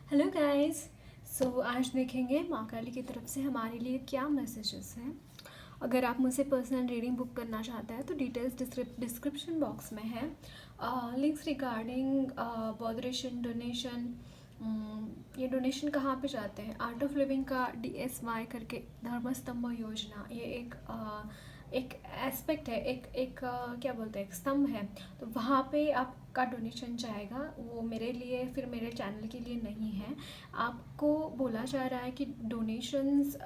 Hello guys. आज देखेंगे माँ काली की तरफ से हमारे लिए क्या मैसेजेस हैं। अगर आप मुझसे पर्सनल रीडिंग बुक करना चाहते हैं तो डिटेल्स डिस्क्रिप्शन बॉक्स में है। लिंक्स रिगार्डिंग बॉदरेशन डोनेशन, ये डोनेशन कहाँ पे जाते हैं। आर्ट ऑफ लिविंग का DSY करके धर्मस्तंभ योजना, ये एक एस्पेक्ट है, क्या बोलते हैं, एक स्तंभ है। तो वहाँ पे आपका डोनेशन जाएगा। वो मेरे लिए, फिर मेरे चैनल के लिए नहीं है। आपको बोला जा रहा है कि डोनेशंस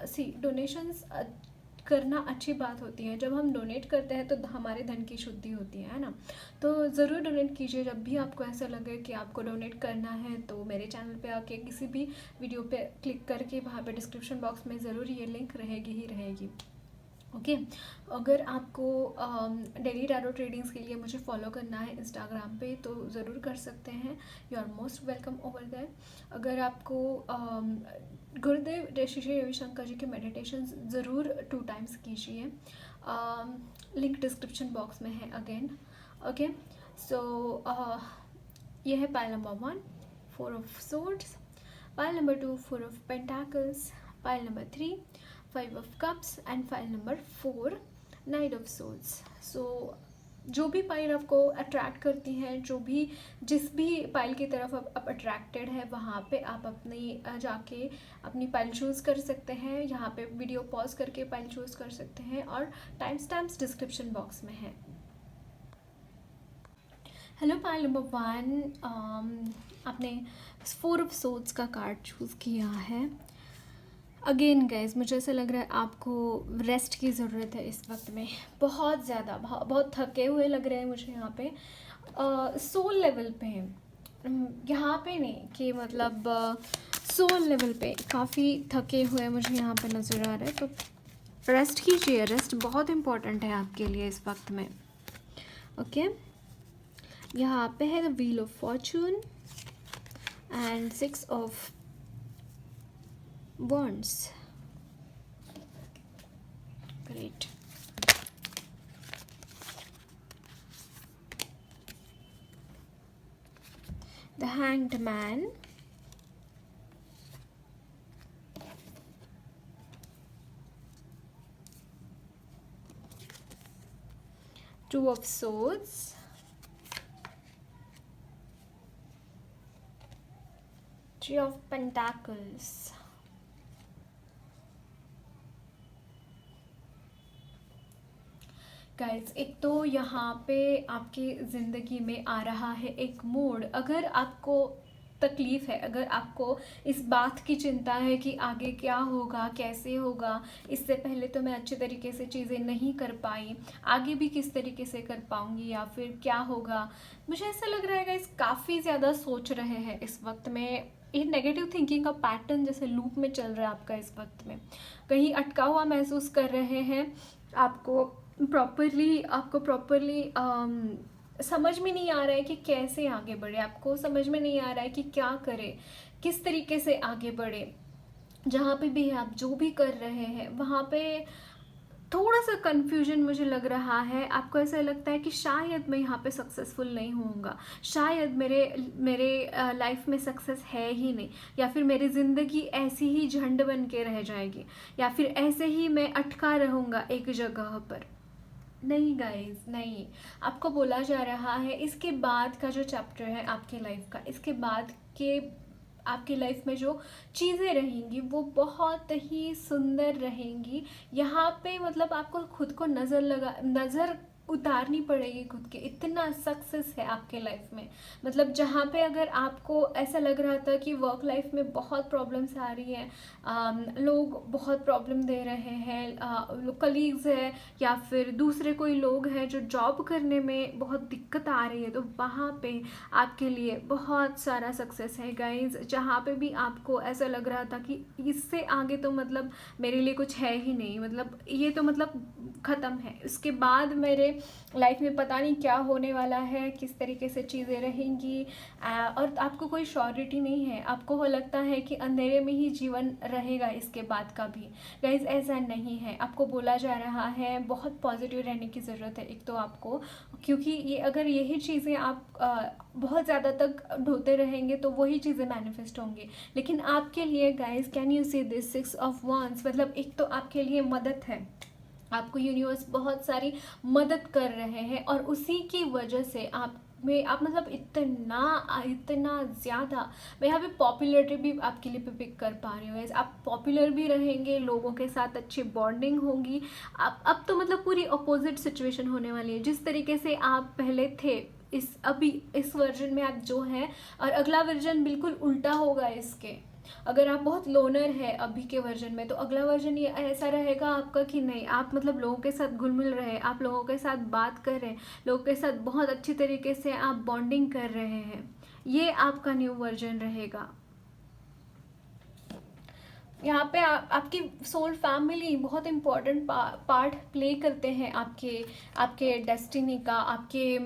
करना अच्छी बात होती है। जब हम डोनेट करते हैं तो हमारे धन की शुद्धि होती है ना। तो ज़रूर डोनेट कीजिए। जब भी आपको ऐसा लगे कि आपको डोनेट करना है तो मेरे चैनल पे आके किसी भी वीडियो पे क्लिक करके वहाँ पे डिस्क्रिप्शन बॉक्स में ज़रूर ये लिंक रहेगी ही रहेगी। ओके। अगर आपको डेली टैरो ट्रेडिंग्स के लिए मुझे फॉलो करना है इंस्टाग्राम पे तो ज़रूर कर सकते हैं। You are most welcome over there. अगर आपको गुरुदेव श्री रविशंकर जी के मेडिटेशन ज़रूर 2 टाइम्स कीजिए। लिंक डिस्क्रिप्शन बॉक्स में है अगेन। ओके। सो ये है pile number 1, 4 of swords. Pile number 2, 4 of pentacles. Pile number 3, 5 of cups and pile number 4, knight of swords. So जो भी पाइल आपको अट्रैक्ट करती हैं, जिस भी पाइल की तरफ आप अट्रैक्टेड है, वहाँ पे आप अपनी जाके अपनी पाइल चूज़ कर सकते हैं। यहाँ पे वीडियो पॉज करके पाइल चूज़ कर सकते हैं और टाइम स्टैम्प्स डिस्क्रिप्शन बॉक्स में है। हेलो पाइल नंबर 1, आपने 4 ऑफ सोर्ड्स का कार्ड चूज़ किया है। अगेन गाइज, मुझे ऐसा लग रहा है आपको रेस्ट की ज़रूरत है इस वक्त में। बहुत ज़्यादा बहुत थके हुए लग रहे हैं मुझे यहाँ पे, सोल लेवल पे। यहाँ पे नहीं कि मतलब सोल लेवल पे काफ़ी थके हुए मुझे यहाँ पे नज़र आ रहा है। तो रेस्ट कीजिए। रेस्ट बहुत इम्पॉर्टेंट है आपके लिए इस वक्त में। ओके। यहाँ पे है the wheel of Fortune and 6 of wands. Great. The Hanged Man. Two of Swords. Three of Pentacles. Guys, एक तो यहाँ पे आपकी ज़िंदगी में आ रहा है एक मोड़। अगर आपको तकलीफ़ है, अगर आपको इस बात की चिंता है कि आगे क्या होगा, कैसे होगा, इससे पहले तो मैं अच्छे तरीके से चीज़ें नहीं कर पाई, आगे भी किस तरीके से कर पाऊँगी या फिर क्या होगा, मुझे ऐसा लग रहा है गाइज काफ़ी ज़्यादा सोच रहे हैं इस वक्त में। ये नेगेटिव थिंकिंग का पैटर्न जैसे लूप में चल रहा है आपका इस वक्त में। कहीं अटका हुआ महसूस कर रहे हैं। आपको प्रॉपरली समझ में नहीं आ रहा है कि कैसे आगे बढ़े। आपको समझ में नहीं आ रहा है कि क्या करें, किस तरीके से आगे बढ़े। जहाँ पे भी आप जो भी कर रहे हैं वहाँ पे थोड़ा सा कन्फ्यूजन मुझे लग रहा है। आपको ऐसा लगता है कि शायद मैं यहाँ पे सक्सेसफुल नहीं होऊंगा, शायद मेरे मेरे लाइफ में सक्सेस है ही नहीं, या फिर मेरी ज़िंदगी ऐसी ही झंड बन के रह जाएगी, या फिर ऐसे ही मैं अटका रहूँगा एक जगह पर। नहीं गाइज, नहीं। आपको बोला जा रहा है इसके बाद का जो चैप्टर है आपके लाइफ का, इसके बाद के आपकी लाइफ में जो चीज़ें रहेंगी वो बहुत ही सुंदर रहेंगी। यहाँ पे मतलब आपको खुद को नज़र उतारनी पड़ेगी खुद के। इतना सक्सेस है आपके लाइफ में। मतलब जहाँ पे अगर आपको ऐसा लग रहा था कि वर्क लाइफ में बहुत प्रॉब्लम्स आ रही हैं, लोग बहुत प्रॉब्लम दे रहे हैं, कलीग्स है या फिर दूसरे कोई लोग हैं जो जॉब करने में बहुत दिक्कत आ रही है, तो वहाँ पे आपके लिए बहुत सारा सक्सेस है गाइज। जहाँ पे भी आपको ऐसा लग रहा था कि इससे आगे तो मतलब मेरे लिए कुछ है ही नहीं, मतलब ये तो मतलब ख़त्म है, इसके बाद मेरे लाइफ में पता नहीं क्या होने वाला है, किस तरीके से चीज़ें रहेंगी, और आपको कोई श्योरिटी नहीं है। आपको हो लगता है कि अंधेरे में ही जीवन रहेगा इसके बाद का भी। गाइज ऐसा नहीं है। आपको बोला जा रहा है बहुत पॉजिटिव रहने की ज़रूरत है एक तो आपको, क्योंकि ये अगर यही चीज़ें आप बहुत ज़्यादा तक ढोते रहेंगे तो वही चीज़ें मैनिफेस्ट होंगी। लेकिन आपके लिए guys, can you see this 6 of wands, मतलब एक तो आपके लिए मदद है। आपको यूनिवर्स बहुत सारी मदद कर रहे हैं और उसी की वजह से आप मतलब इतना ज़्यादा, मैं यहाँ पे पॉपुलरिटी भी आपके लिए पिक कर पा रही हूँ। आप पॉपुलर भी रहेंगे, लोगों के साथ अच्छी बॉन्डिंग होगी। आप अब तो मतलब पूरी अपोजिट सिचुएशन होने वाली है। जिस तरीके से आप पहले थे, अभी इस वर्जन में आप जो हैं, और अगला वर्जन बिल्कुल उल्टा होगा इसके। अगर आप बहुत लोनर है अभी के वर्जन में, तो अगला वर्जन ये ऐसा रहेगा आपका कि नहीं, आप मतलब लोगों के साथ घुल मिल रहे हैं, आप लोगों के साथ बात कर रहे हैं, लोगों के साथ बहुत अच्छी तरीके से आप बॉन्डिंग कर रहे हैं। ये आपका न्यू वर्जन रहेगा। यहाँ पे आपकी सोल फैमिली बहुत इम्पोर्टेंट पार्ट प्ले करते हैं आपके डेस्टिनी का, आपके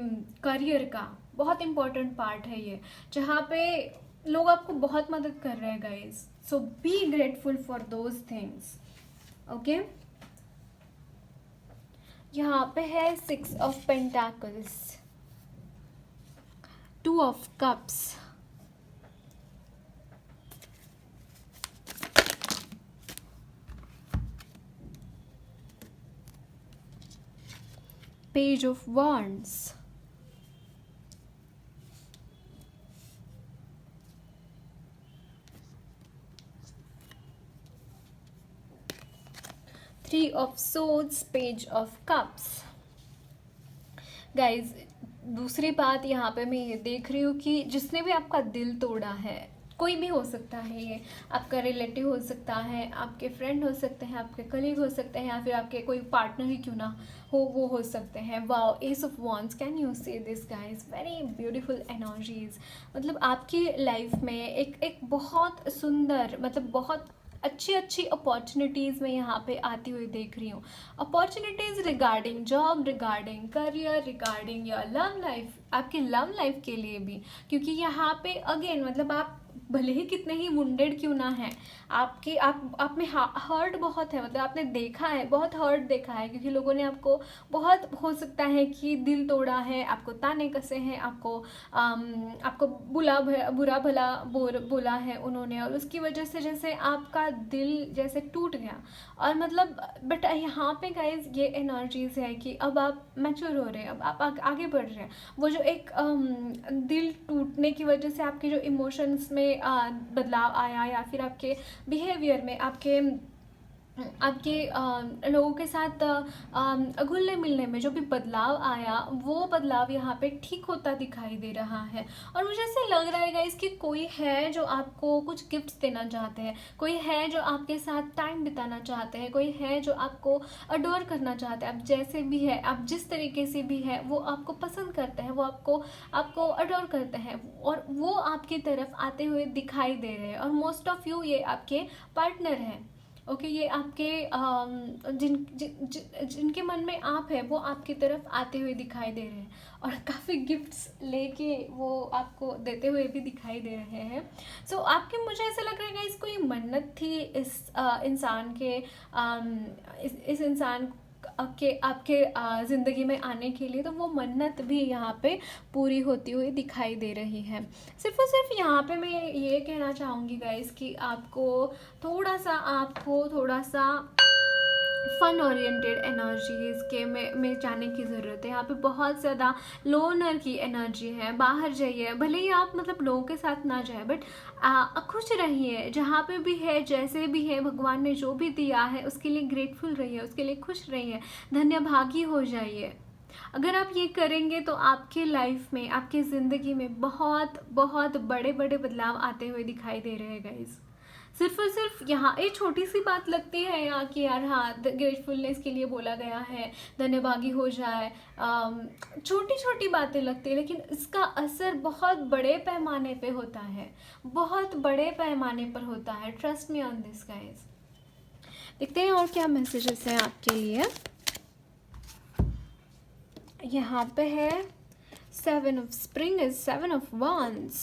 करियर का बहुत इम्पोर्टेंट पार्ट है ये, जहाँ पे लोग आपको बहुत मदद कर रहे हैं guys. So be grateful for those things, okay. यहाँ पे है 6 of pentacles, 2 of cups, page of wands, 3 of swords, page of cups. Guys दूसरी बात यहाँ पे मैं ये देख रही हूँ कि जिसने भी आपका दिल तोड़ा है, कोई भी हो सकता है, ये आपका रिलेटिव हो सकता है, आपके फ्रेंड हो सकते हैं, आपके कलीग हो सकते हैं, या फिर आपके कोई पार्टनर ही क्यों ना हो, वो हो सकते हैं। Wow, ace of wands, can you see this guys, very beautiful energies. मतलब आपकी लाइफ में एक बहुत सुंदर, मतलब बहुत अच्छी अपॉर्चुनिटीज़ मैं यहाँ पे आती हुई देख रही हूँ। Opportunities regarding job, regarding career, regarding your love life, आपकी लव लाइफ के लिए भी। क्योंकि यहाँ पे अगेन मतलब आप भले ही कितने ही वुंडेड क्यों ना है, आप में हर्ट बहुत है, मतलब आपने देखा है, बहुत हर्ट देखा है, क्योंकि लोगों ने आपको बहुत, हो सकता है कि दिल तोड़ा है, आपको ताने कसे हैं, आपको बुरा भला बोला है उन्होंने, और उसकी वजह से जैसे आपका दिल जैसे टूट गया। और मतलब बट यहाँ पे गाइज ये एनर्जीज है कि अब आप मैच्योर हो रहे हैं, अब आप आगे बढ़ रहे हैं। वो जो एक दिल टूटने की वजह से आपके जो इमोशंस में बदलाव आया, या फिर आपके बिहेवियर में, आपके लोगों के साथ घुलने मिलने में जो भी बदलाव आया, वो बदलाव यहाँ पे ठीक होता दिखाई दे रहा है। और मुझे ऐसे लग रहा है गाइस कि कोई है जो आपको कुछ गिफ्ट्स देना चाहते हैं, कोई है जो आपके साथ टाइम बिताना चाहते हैं, कोई है जो आपको अडोर करना चाहते हैं। आप जैसे भी है, आप जिस तरीके से भी है, वो आपको पसंद करते हैं, वो आपको अडोर करते हैं, और वो आपकी तरफ आते हुए दिखाई दे रहे हैं। और मोस्ट ऑफ यू ये आपके पार्टनर हैं, ओके। ये आपके जिनके मन में आप है, वो आपकी तरफ आते हुए दिखाई दे रहे हैं, और काफ़ी गिफ्ट्स लेके वो आपको देते हुए भी दिखाई दे रहे हैं। सो आपके, मुझे ऐसा लग रहा है कि कोई मन्नत थी इस इंसान के, इस इंसान आपके ज़िंदगी में आने के लिए, तो वो मन्नत भी यहाँ पे पूरी होती हुई दिखाई दे रही है। सिर्फ और सिर्फ यहाँ पे मैं ये कहना चाहूँगी गाइस कि आपको थोड़ा सा फन ओरिएंटेड एनर्जीज के में जाने की ज़रूरत है। यहाँ पे बहुत ज़्यादा लोनर की एनर्जी है। बाहर जाइए, भले ही आप मतलब लोगों के साथ ना जाए, बट खुश रहिए जहाँ पे भी है, जैसे भी है, भगवान ने जो भी दिया है उसके लिए ग्रेटफुल रहिए, उसके लिए खुश रहिए, धन्यभागी हो जाइए। अगर आप ये करेंगे तो आपके लाइफ में, आपकी ज़िंदगी में बहुत बहुत बड़े बड़े बदलाव आते हुए दिखाई दे रहे हैं गाइस। सिर्फ और सिर्फ यहाँ एक छोटी सी बात लगती है यहाँ कि यार हाँ, ग्रेटफुलनेस के लिए बोला गया है, धन्यभागी हो जाए, छोटी छोटी बातें लगती है, लेकिन इसका असर बहुत बड़े पैमाने पे होता है, बहुत बड़े पैमाने पर होता है। Trust me on this guys. देखते हैं और क्या मैसेजेस हैं आपके लिए। यहाँ पे है 7 of spring is 7 of wands.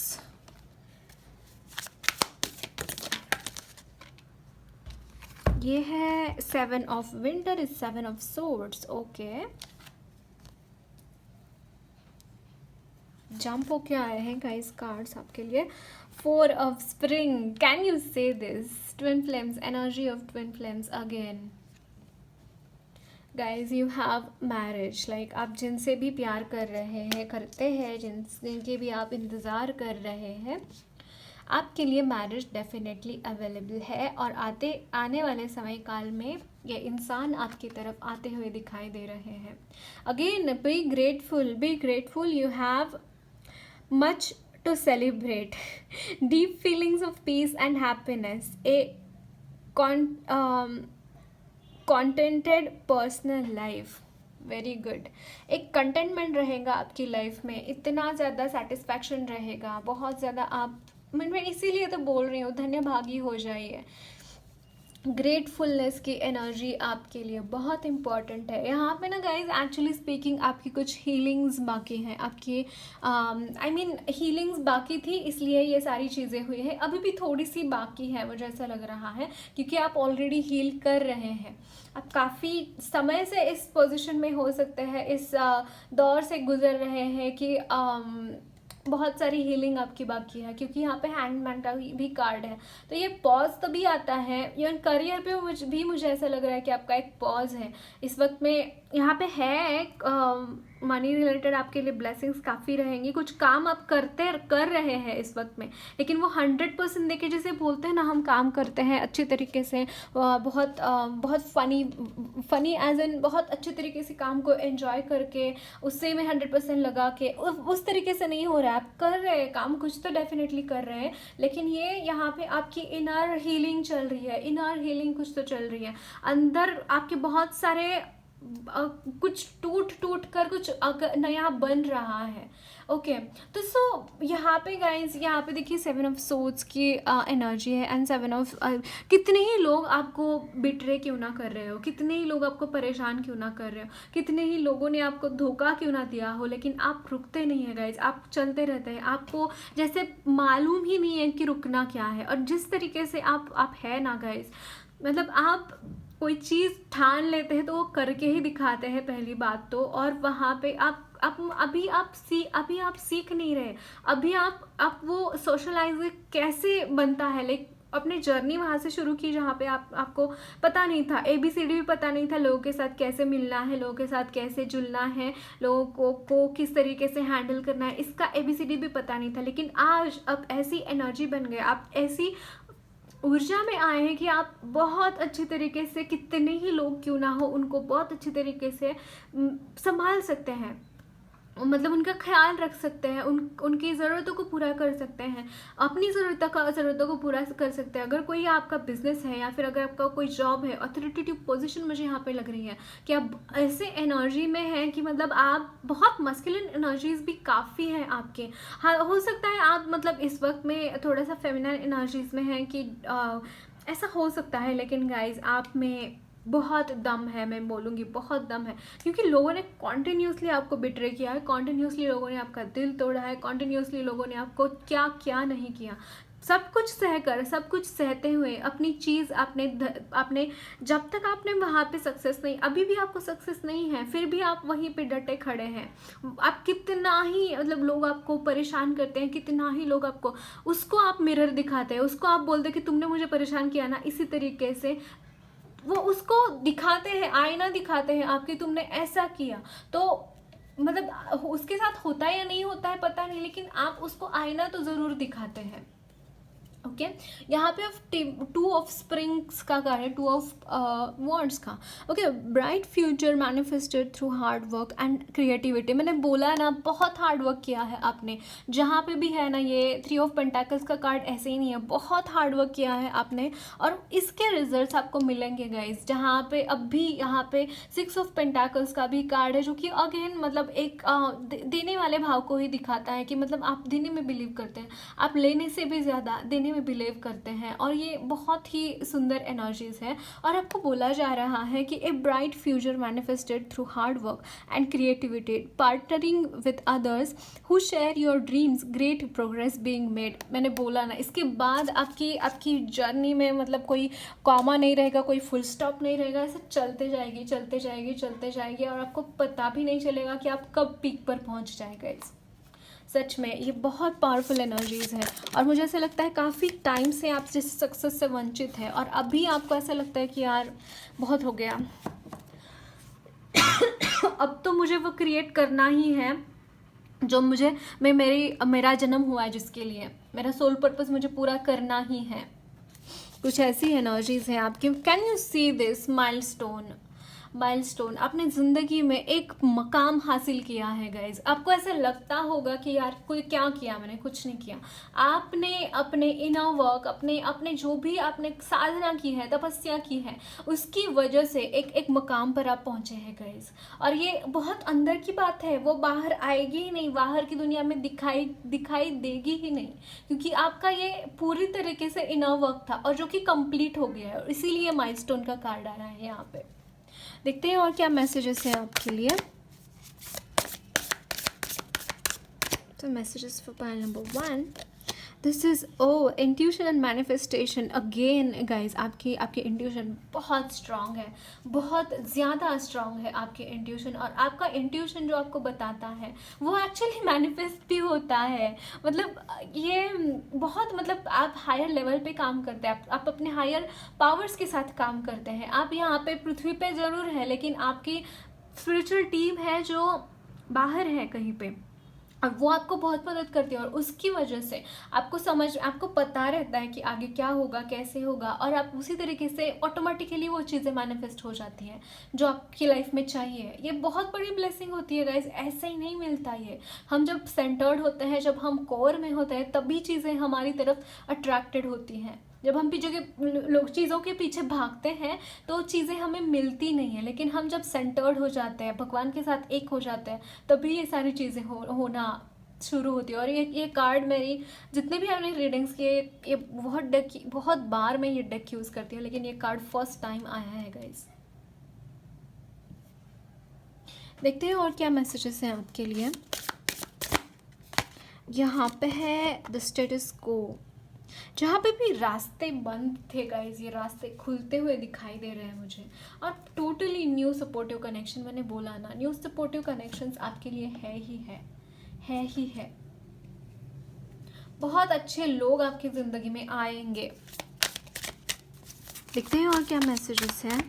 ये है 7 of winter is 7 of swords. Okay, jump होके आए हैं गाइस कार्ड्स आपके लिए. 4 of spring. Can you say this? Twin flames, energy of twin flames again. Guys, you have marriage. Like आप जिनसे भी प्यार कर रहे हैं, करते हैं, जिनके भी आप इंतज़ार कर रहे हैं, आपके लिए मैरिज डेफिनेटली अवेलेबल है. और आने वाले समय काल में ये इंसान आपकी तरफ आते हुए दिखाई दे रहे हैं. Again be grateful. You have much to celebrate. Deep feelings of peace and happiness. A contented personal life. Very good. एक कंटेंटमेंट रहेगा आपकी लाइफ में, इतना ज़्यादा सेटिस्फैक्शन रहेगा, बहुत ज़्यादा. आप मैं इसीलिए तो बोल रही हूँ, धन्यभागी हो जाइए. ग्रेटफुलनेस की एनर्जी आपके लिए बहुत इम्पॉर्टेंट है. यहाँ पे ना गाइज एक्चुअली स्पीकिंग आपकी कुछ हीलिंग्स बाकी हैं. आपकी हीलिंग्स बाकी थी, इसलिए ये सारी चीज़ें हुई हैं. अभी भी थोड़ी सी बाकी है, मुझे ऐसा लग रहा है, क्योंकि आप ऑलरेडी हील कर रहे हैं. आप काफ़ी समय से इस पोजीशन में हो सकते हैं, इस दौर से गुजर रहे हैं कि बहुत सारी हीलिंग आपकी बाकी है, क्योंकि यहाँ पे हैंगमैन का भी कार्ड है. तो ये पॉज तभी आता है. इवन करियर पे मुझे ऐसा लग रहा है कि आपका एक पॉज है इस वक्त में. यहाँ पे है मनी रिलेटेड आपके लिए ब्लेसिंग्स काफ़ी रहेंगी. कुछ काम आप कर रहे हैं इस वक्त में, लेकिन वो 100% देखिए, जैसे बोलते हैं ना, हम काम करते हैं अच्छे तरीके से, बहुत फ़नी एज एन बहुत अच्छे तरीके से काम को एंजॉय करके, उससे में 100% लगा के, उस तरीके से नहीं हो रहा है. आप कर रहे हैं काम, कुछ तो डेफिनेटली कर रहे हैं, लेकिन ये यहाँ पे आपकी इनर हीलिंग चल रही है. इनर हीलिंग कुछ तो चल रही है. अंदर आपके बहुत सारे कुछ टूट कर कुछ नया बन रहा है. ओके, तो सो यहाँ पे गाइज, यहाँ पे देखिए 7 ऑफ सोर्ड्स की एनर्जी है एंड 7 ऑफ कितने ही लोग आपको बिट्रे क्यों ना कर रहे हो, कितने ही लोग आपको परेशान क्यों ना कर रहे हो, कितने ही लोगों ने आपको धोखा क्यों ना दिया हो, लेकिन आप रुकते नहीं है गाइज. आप चलते रहते हैं. आपको जैसे मालूम ही नहीं है कि रुकना क्या है. और जिस तरीके से आप है ना गाइज, मतलब आप कोई चीज़ ठान लेते हैं तो वो करके ही दिखाते हैं, पहली बात तो. और वहाँ पे अभी आप सीख नहीं रहे. अभी आप वो सोशलाइज कैसे बनता है, लाइक अपनी जर्नी वहाँ से शुरू की जहाँ पे आपको पता नहीं था, ABCD भी पता नहीं था, लोगों के साथ कैसे मिलना है, लोगों के साथ कैसे जुलना है, लोगों को किस तरीके से हैंडल करना है, इसका ABCD भी पता नहीं था. लेकिन आज अब ऐसी एनर्जी बन गए, आप ऐसी ऊर्जा में आए हैं कि आप बहुत अच्छे तरीके से, कितने ही लोग क्यों ना हो, उनको बहुत अच्छे तरीके से संभाल सकते हैं. मतलब उनका ख्याल रख सकते हैं, उनकी ज़रूरतों को पूरा कर सकते हैं, अपनी ज़रूरतों को पूरा कर सकते हैं. अगर कोई आपका बिजनेस है या फिर अगर आपका कोई जॉब है, अथॉरिटेटिव पोजीशन मुझे यहाँ पे लग रही है कि आप ऐसे एनर्जी में हैं कि मतलब आप बहुत मस्कुलिन एनर्जीज भी काफ़ी हैं आपके. हाँ, हो सकता है आप मतलब इस वक्त में थोड़ा सा फेमिनिन एनर्जीज में हैं कि ऐसा हो सकता है, लेकिन गाइज आप में बहुत दम है. मैं बोलूँगी बहुत दम है, क्योंकि लोगों ने कॉन्टिन्यूसली आपको बिट्रे किया है, कॉन्टिन्यूसली लोगों ने आपका दिल तोड़ा है, कॉन्टिन्यूसली लोगों ने आपको क्या क्या नहीं किया. सब कुछ सहकर, सब कुछ सहते हुए अपनी चीज़ आपने जब तक आपने वहाँ पे सक्सेस नहीं, अभी भी आपको सक्सेस नहीं है, फिर भी आप वहीं पे डटे खड़े हैं. आप कितना ही मतलब लोग आपको परेशान करते हैं, कितना ही लोग आपको, उसको आप मिरर दिखाते हैं, उसको आप बोलते हैं कि तुमने मुझे परेशान किया ना, इसी तरीके से वो उसको दिखाते हैं, आईना दिखाते हैं आपकी, तुमने ऐसा किया. तो मतलब उसके साथ होता है या नहीं होता है पता नहीं, लेकिन आप उसको आईना तो ज़रूर दिखाते हैं. ओके, यहाँ पे 2 ऑफ स्प्रिंग्स का कार्ड है, 2 ऑफ वॉन्ड्स का. Okay, bright future manifested through hard work and creativity. मैंने बोला ना, बहुत हार्ड वर्क किया है आपने. जहाँ पे भी है ना, ये 3 ऑफ पेंटाकल्स का कार्ड ऐसे ही नहीं है, बहुत हार्ड वर्क किया है आपने, और इसके रिजल्ट्स आपको मिलेंगे गाइज. जहाँ पे अभी यहाँ पे 6 ऑफ पेंटाकल्स का भी कार्ड है, जो कि अगेन मतलब एक देने वाले भाव को ही दिखाता है कि मतलब आप देने में बिलीव करते हैं, आप लेने से भी ज़्यादा देने में बिलीव करते हैं, और ये बहुत ही सुंदर एनर्जीज है। और आपको बोला जा रहा है कि a bright future manifested through hard work and creativity, partnering with others who share your dreams, great progress being made. मैंने बोला ना, इसके बाद आपकी आपकी जर्नी में मतलब कोई कॉमा नहीं रहेगा, कोई फुल स्टॉप नहीं रहेगा, ऐसे चलते जाएगी चलते जाएगी चलते जाएगी, और आपको पता भी नहीं चलेगा कि आप कब पीक पर पहुंच जाएगा। सच में ये बहुत पावरफुल एनर्जीज़ है, और मुझे ऐसा लगता है काफ़ी टाइम से आप जिस सक्सेस से वंचित है, और अभी आपको ऐसा लगता है कि यार बहुत हो गया, अब तो मुझे वो क्रिएट करना ही है जो मेरा जन्म हुआ है, जिसके लिए मेरा सोल पर्पस मुझे पूरा करना ही है। कुछ ऐसी एनर्जीज हैं आपकी। Can you see this milestone आपने ज़िंदगी में एक मकाम हासिल किया है गाइज। आपको ऐसा लगता होगा कि यार कोई क्या किया, मैंने कुछ नहीं किया। आपने अपने इनर वर्क, अपने जो भी आपने साधना की है, तपस्या की है, उसकी वजह से एक मकाम पर आप पहुंचे हैं गाइज। और ये बहुत अंदर की बात है, वो बाहर आएगी ही नहीं, बाहर की दुनिया में दिखाई देगी ही नहीं, क्योंकि आपका ये पूरी तरीके से इनर वर्क था, और जो कि कंप्लीट हो गया है, और इसीलिए माइलस्टोन का कार्ड आ रहा है यहाँ पे। देखते हैं और क्या मैसेजेस हैं आपके लिए। तो messages for pile number 1, this is intuition and manifestation again guys. आपकी इंट्यूशन बहुत स्ट्रांग है, बहुत ज़्यादा स्ट्रांग है आपकी इंट्यूशन, और आपका इंट्यूशन जो आपको बताता है वो एक्चुअली मैनिफेस्ट भी होता है। मतलब ये बहुत, मतलब आप हायर लेवल पे काम करते हैं, आप अपने हायर पावर्स के साथ काम करते हैं। आप यहाँ पे पृथ्वी पे ज़रूर है, लेकिन आपकी स्पिरिचुअल टीम है जो बाहर है कहीं पे, और वो आपको बहुत मदद करती है, और उसकी वजह से आपको पता रहता है कि आगे क्या होगा, कैसे होगा, और आप उसी तरीके से ऑटोमेटिकली वो चीज़ें मैनिफेस्ट हो जाती हैं जो आपकी लाइफ में चाहिए। ये बहुत बड़ी ब्लेसिंग होती है गाइज, ऐसे ही नहीं मिलता ये। हम जब सेंटर्ड होते हैं, जब हम कोर में होते हैं, तभी चीज़ें हमारी तरफ अट्रैक्टेड होती हैं। जब हम चीज़ों के पीछे भागते हैं तो चीज़ें हमें मिलती नहीं है, लेकिन हम जब सेंटर्ड हो जाते हैं, भगवान के साथ एक हो जाते हैं, तभी ये सारी चीज़ें होना शुरू होती है। और ये कार्ड मेरी जितने भी हमने रीडिंग्स किए, ये बहुत बार मैं ये डेक यूज़ करती हूँ, लेकिन ये कार्ड फर्स्ट टाइम आया है गाइस। देखते हैं और क्या मैसेजेस हैं आपके लिए। यहाँ पे है द स्टेटस को, जहाँ पे भी रास्ते बंद थे गाइज, ये रास्ते खुलते हुए दिखाई दे रहे हैं मुझे, और टोटली न्यू सपोर्टिव कनेक्शन। मैंने बोला ना, न्यू सपोर्टिव कनेक्शंस आपके लिए है ही है। बहुत अच्छे लोग आपकी ज़िंदगी में आएंगे। देखते हैं और क्या मैसेजेस हैं।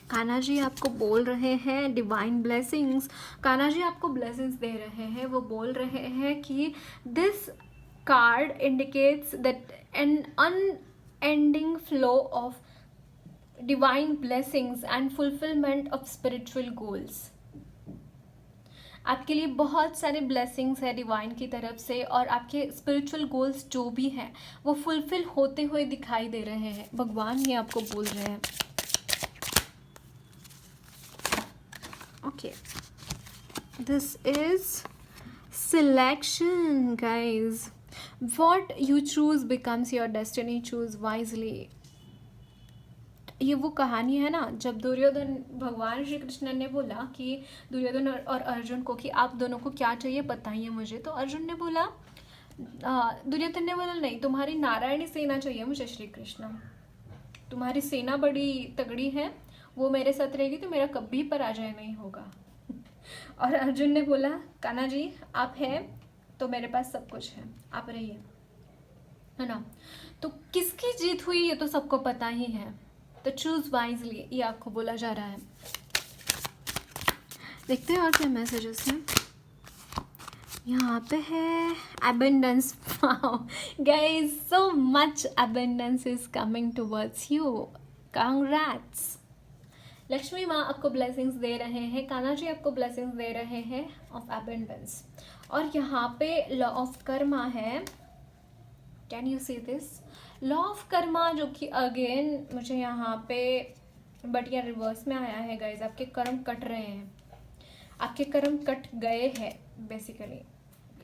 कान्हा जी आपको बोल रहे हैं डिवाइन ब्लेसिंग्स। कान्हा जी आपको ब्लेसिंग्स दे रहे हैं, वो बोल रहे हैं कि this card indicates that an unending flow of divine blessings and fulfillment of spiritual goals। आपके लिए बहुत सारे ब्लेसिंग्स है डिवाइन की तरफ से, और आपके स्पिरिचुअल गोल्स जो भी हैं वो फुलफिल होते हुए दिखाई दे रहे हैं। भगवान ये आपको बोल रहे हैं। Okay, this is selection guys. What you choose becomes your destiny. Choose wisely। ये वो कहानी है ना, जब दुर्योधन, भगवान श्री कृष्ण ने बोला कि दुर्योधन और अर्जुन को कि आप दोनों को क्या चाहिए बताइए मुझे, तो अर्जुन ने बोला, दुर्योधन ने बोला नहीं, तुम्हारी नारायणी सेना चाहिए मुझे श्री कृष्ण, तुम्हारी सेना बड़ी तगड़ी है, वो मेरे साथ रहेगी तो मेरा कभी पराजय नहीं होगा। और अर्जुन ने बोला, कान्हा जी आप हैं तो मेरे पास सब कुछ है, आप रहिए, है ना। तो किसकी जीत हुई ये तो सबको पता ही है। तो चूज वाइजली, ये आपको बोला जा रहा है। देखते हैं और क्या मैसेजेस हैं। यहाँ पे है abundance। Guys, so much abundance is coming towards you. Congrats। Lakshmi माँ आपको ब्लेसिंग्स दे रहे हैं, कान्हा जी आपको ब्लेसिंग्स दे रहे हैं ऑफ एबंडेंस। और यहाँ पे लॉ ऑफ कर्मा है। Can you see this law of Karma, जो कि अगेन मुझे यहाँ पे बट ये रिवर्स में आया है गाइज। आपके कर्म कट रहे हैं, आपके कर्म कट गए हैं बेसिकली।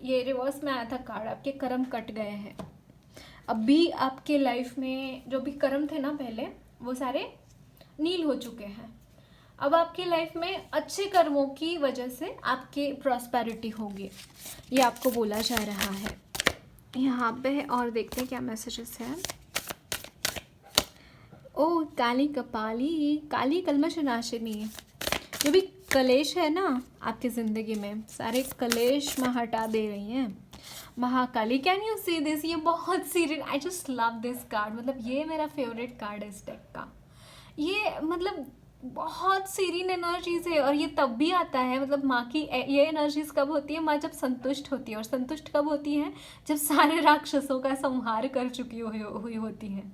ये रिवर्स में आया था कार्ड, आपके कर्म कट गए हैं। अभी आपके लाइफ में जो भी कर्म थे ना पहले, वो सारे नील हो चुके हैं। अब आपकी लाइफ में अच्छे कर्मों की वजह से आपकी प्रॉस्पेरिटी होगी, ये आपको बोला जा रहा है यहाँ पे। और देखते हैं क्या मैसेजेस हैं। ओ काली कपाली, काली कलमश नाशिनी, जो भी कलेश है ना आपकी ज़िंदगी में, सारे कलेश में हटा दे रही हैं Mahakali. Can you see this? ये बहुत serious, I just love this card, मतलब ये मेरा फेवरेट कार्ड है इस डेक का। ये मतलब बहुत सीरीन एनर्जीज है, और ये तब भी आता है, मतलब माँ की ये एनर्जीज कब होती है? माँ जब संतुष्ट होती है, और संतुष्ट कब होती है? जब सारे राक्षसों का संहार कर चुकी हुई होती है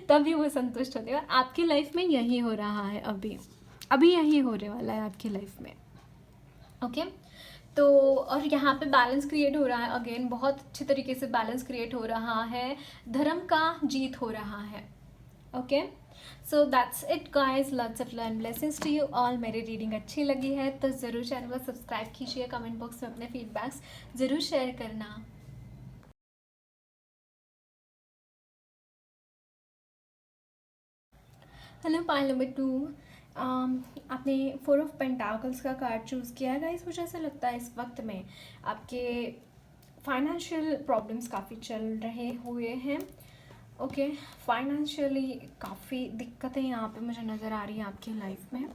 तभी वो संतुष्ट होती है। और आपकी लाइफ में यही हो रहा है, अभी यही होने वाला है आपकी लाइफ में। ओके तो और यहाँ पे बैलेंस क्रिएट हो रहा है, अगेन बहुत अच्छे तरीके से बैलेंस क्रिएट हो रहा है, धर्म का जीत हो रहा है। Okay so that's it guys, lots of love and blessings to you all. मेरी रीडिंग अच्छी लगी है तो ज़रूर चैनल को सब्सक्राइब कीजिए, कमेंट बॉक्स में अपने फीडबैक्स ज़रूर शेयर करना। हेलो पाइल नंबर 2, आपने 4 ऑफ पेंटाकल्स का कार्ड चूज़ किया है गाइस। मुझे ऐसा लगता है इस वक्त में आपके फाइनेंशियल प्रॉब्लम्स काफ़ी चल रहे हुए हैं। ओके फाइनेंशियली काफ़ी दिक्कतें यहाँ पे मुझे नज़र आ रही हैं आपकी लाइफ में,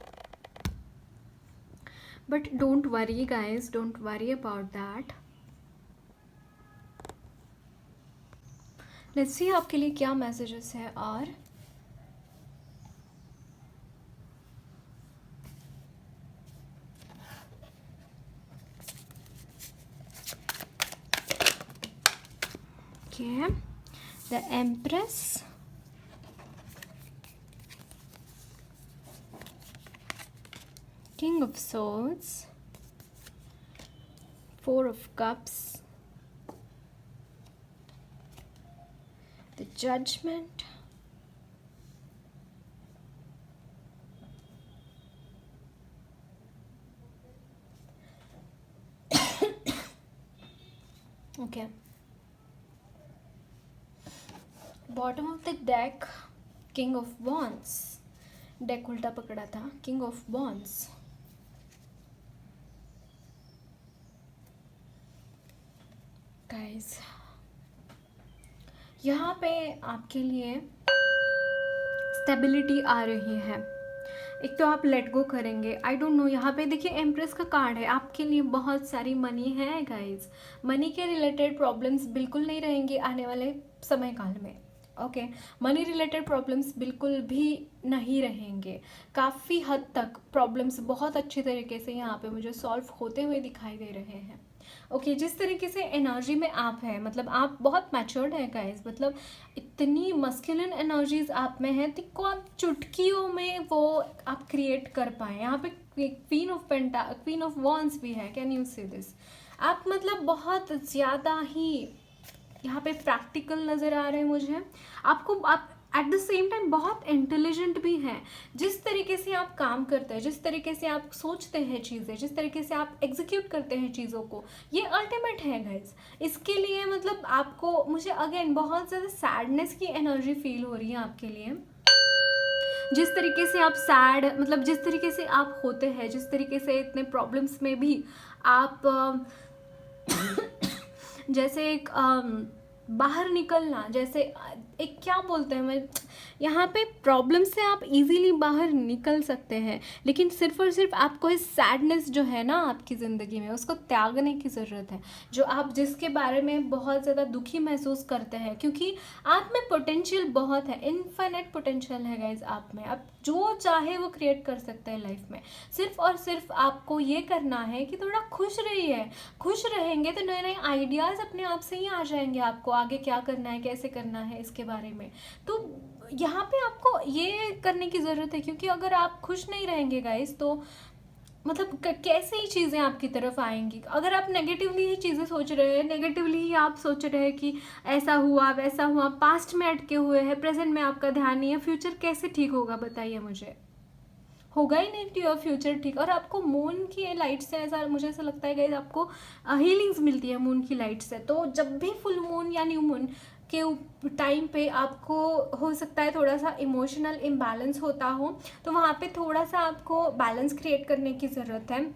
but don't worry guys, don't worry about that. Let's see आपके लिए क्या मैसेजेस है। और okay, the Empress, King of Swords, 4 of Cups, the Judgment, okay, bottom of the deck, king of wands, deck उल्टा पकड़ा था, king of wands. Guys यहाँ पे आपके लिए स्टेबिलिटी आ रही है। एक तो आप लेट गो करेंगे, आई डोंट नो, यहाँ पे देखिए एम्प्रेस का कार्ड है, आपके लिए बहुत सारी मनी है गाइस। मनी के रिलेटेड प्रॉब्लम्स बिल्कुल नहीं रहेंगी आने वाले समय काल में। ओके मनी रिलेटेड प्रॉब्लम्स बिल्कुल भी नहीं रहेंगे, काफ़ी हद तक प्रॉब्लम्स बहुत अच्छी तरीके से यहाँ पे मुझे सॉल्व होते हुए दिखाई दे रहे हैं। ओके जिस तरीके से एनर्जी में आप हैं, मतलब आप बहुत मैच्योर्ड हैं गाइस, मतलब इतनी मस्कुलिन एनर्जीज आप में है को आप चुटकियों में वो आप क्रिएट कर पाए। यहाँ पे क्वीन ऑफ वॉन्ड्स भी है, कैन यू सी दिस? आप मतलब बहुत ज़्यादा ही यहाँ पे प्रैक्टिकल नज़र आ रहे हैं मुझे आपको। आप एट द सेम टाइम बहुत इंटेलिजेंट भी हैं। जिस तरीके से आप काम करते हैं, जिस तरीके से आप सोचते हैं चीज़ें, जिस तरीके से आप एग्जीक्यूट करते हैं चीज़ों को, ये अल्टीमेट है गाइस। इसके लिए मतलब आपको, मुझे अगेन बहुत ज़्यादा सैडनेस की एनर्जी फील हो रही है आपके लिए। जिस तरीके से आप सैड, मतलब जिस तरीके से आप होते हैं, जिस तरीके से इतने प्रॉब्लम्स में भी आप जैसे एक बाहर निकलना, जैसे एक क्या बोलते हैं, मैं यहाँ पे प्रॉब्लम से आप इजीली बाहर निकल सकते हैं, लेकिन सिर्फ और सिर्फ आपको इस सैडनेस जो है ना आपकी ज़िंदगी में, उसको त्यागने की ज़रूरत है। जो आप जिसके बारे में बहुत ज़्यादा दुखी महसूस करते हैं, क्योंकि आप में पोटेंशियल बहुत है, इनफाइनाइट पोटेंशियल है गाइज आप में। आप जो चाहे वो क्रिएट कर सकते हैं लाइफ में। सिर्फ और सिर्फ आपको ये करना है कि थोड़ा खुश रहिए। खुश रहेंगे तो नए नए आइडियाज़ अपने आप से ही आ जाएंगे आपको, आगे क्या करना है, कैसे करना है, इसके बारे में। तो यहाँ पे आपको ये करने की ज़रूरत है, क्योंकि अगर आप खुश नहीं रहेंगे गाइस तो मतलब कैसे ही चीज़ें आपकी तरफ आएंगी। अगर आप नेगेटिवली ही चीज़ें सोच रहे हैं, नेगेटिवली ही आप सोच रहे हैं कि ऐसा हुआ वैसा हुआ, पास्ट में अटके हुए हैं, प्रेजेंट में आपका ध्यान नहीं है, फ्यूचर कैसे ठीक होगा बताइए मुझे। होगा ही नहीं योर फ्यूचर ठीक। और आपको मून की लाइट से ऐसा, मुझे ऐसा लगता है गाइस, आपको हीलिंग्स मिलती है मून की लाइट से। तो जब भी फुल मून या न्यू मून के टाइम पे आपको हो सकता है थोड़ा सा इमोशनल इम्बैलेंस होता हो, तो वहाँ पे थोड़ा सा आपको बैलेंस क्रिएट करने की ज़रूरत है।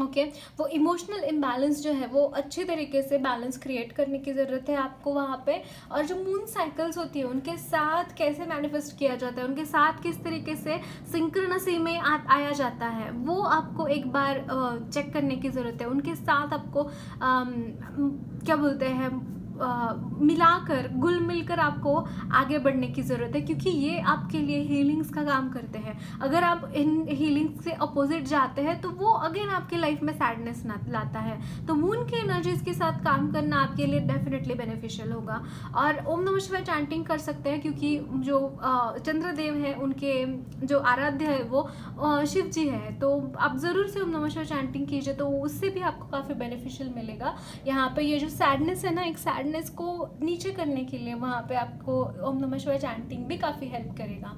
ओके वो इमोशनल इम्बैलेंस जो है वो अच्छी तरीके से बैलेंस क्रिएट करने की ज़रूरत है आपको वहाँ पे। और जो मून साइकिल्स होती है उनके साथ कैसे मैनिफेस्ट किया जाता है, उनके साथ किस तरीके से सिंक्रोनसी में आया जाता है, वो आपको एक बार चेक करने की ज़रूरत है। उनके साथ आपको क्या बोलते हैं, मिलाकर घुल मिलकर आपको आगे बढ़ने की ज़रूरत है, क्योंकि ये आपके लिए हीलिंग्स का काम करते हैं। अगर आप इन हीलिंग्स से अपोजिट जाते हैं तो वो अगेन आपके लाइफ में सैडनेस लाता है। तो मून की एनर्जीज के साथ काम करना आपके लिए डेफिनेटली बेनिफिशियल होगा। और ओम नमः शिवाय चैंटिंग कर सकते हैं, क्योंकि जो चंद्रदेव हैं उनके जो आराध्य है वो शिव जी है। तो आप ज़रूर से ओम नमः शिवाय चैंटिंग कीजिए, तो उससे भी आपको काफ़ी बेनिफिशियल मिलेगा। यहाँ पे ये जो सैडनेस है ना, एक सैडनेस को नीचे करने के लिए वहाँ पे आपको ओम नमः शिवाय चैंटिंग भी काफ़ी हेल्प करेगा।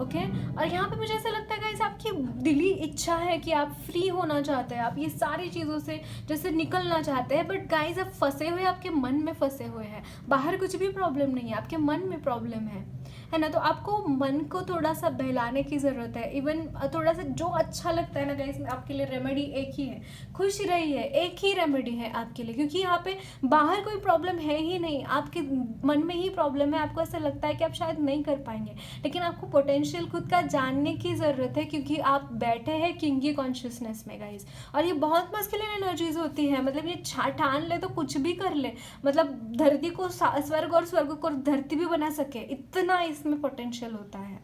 ओके और यहाँ पे मुझे ऐसा लगता है गाइस, आपकी दिली इच्छा है कि आप फ्री होना चाहते हैं, आप ये सारी चीज़ों से जैसे निकलना चाहते हैं, बट गाइस आप फंसे हुए, आपके मन में फंसे हुए हैं। बाहर कुछ भी प्रॉब्लम नहीं है, आपके मन में प्रॉब्लम है ना। तो आपको मन को थोड़ा सा बहलाने की ज़रूरत है। इवन थोड़ा सा जो अच्छा लगता है ना गाइस, आपके लिए रेमेडी एक ही है, खुश रहिए, एक ही रेमेडी है आपके लिए। क्योंकि यहाँ पे बाहर कोई प्रॉब्लम है ही नहीं, आपके मन में ही प्रॉब्लम है। आपको ऐसा लगता है कि आप शायद नहीं कर पाएंगे, लेकिन आपको पोटेंशियल खुद का जानने की ज़रूरत है, क्योंकि आप बैठे हैं किंग की कॉन्शियसनेस में गाइस। और ये बहुत मस्कुलिन एनर्जीज होती है, मतलब ये ठान ले तो कुछ भी कर ले, मतलब धरती को स्वर्ग और स्वर्ग को धरती भी बना सके, इतना इसमें पोटेंशियल होता है।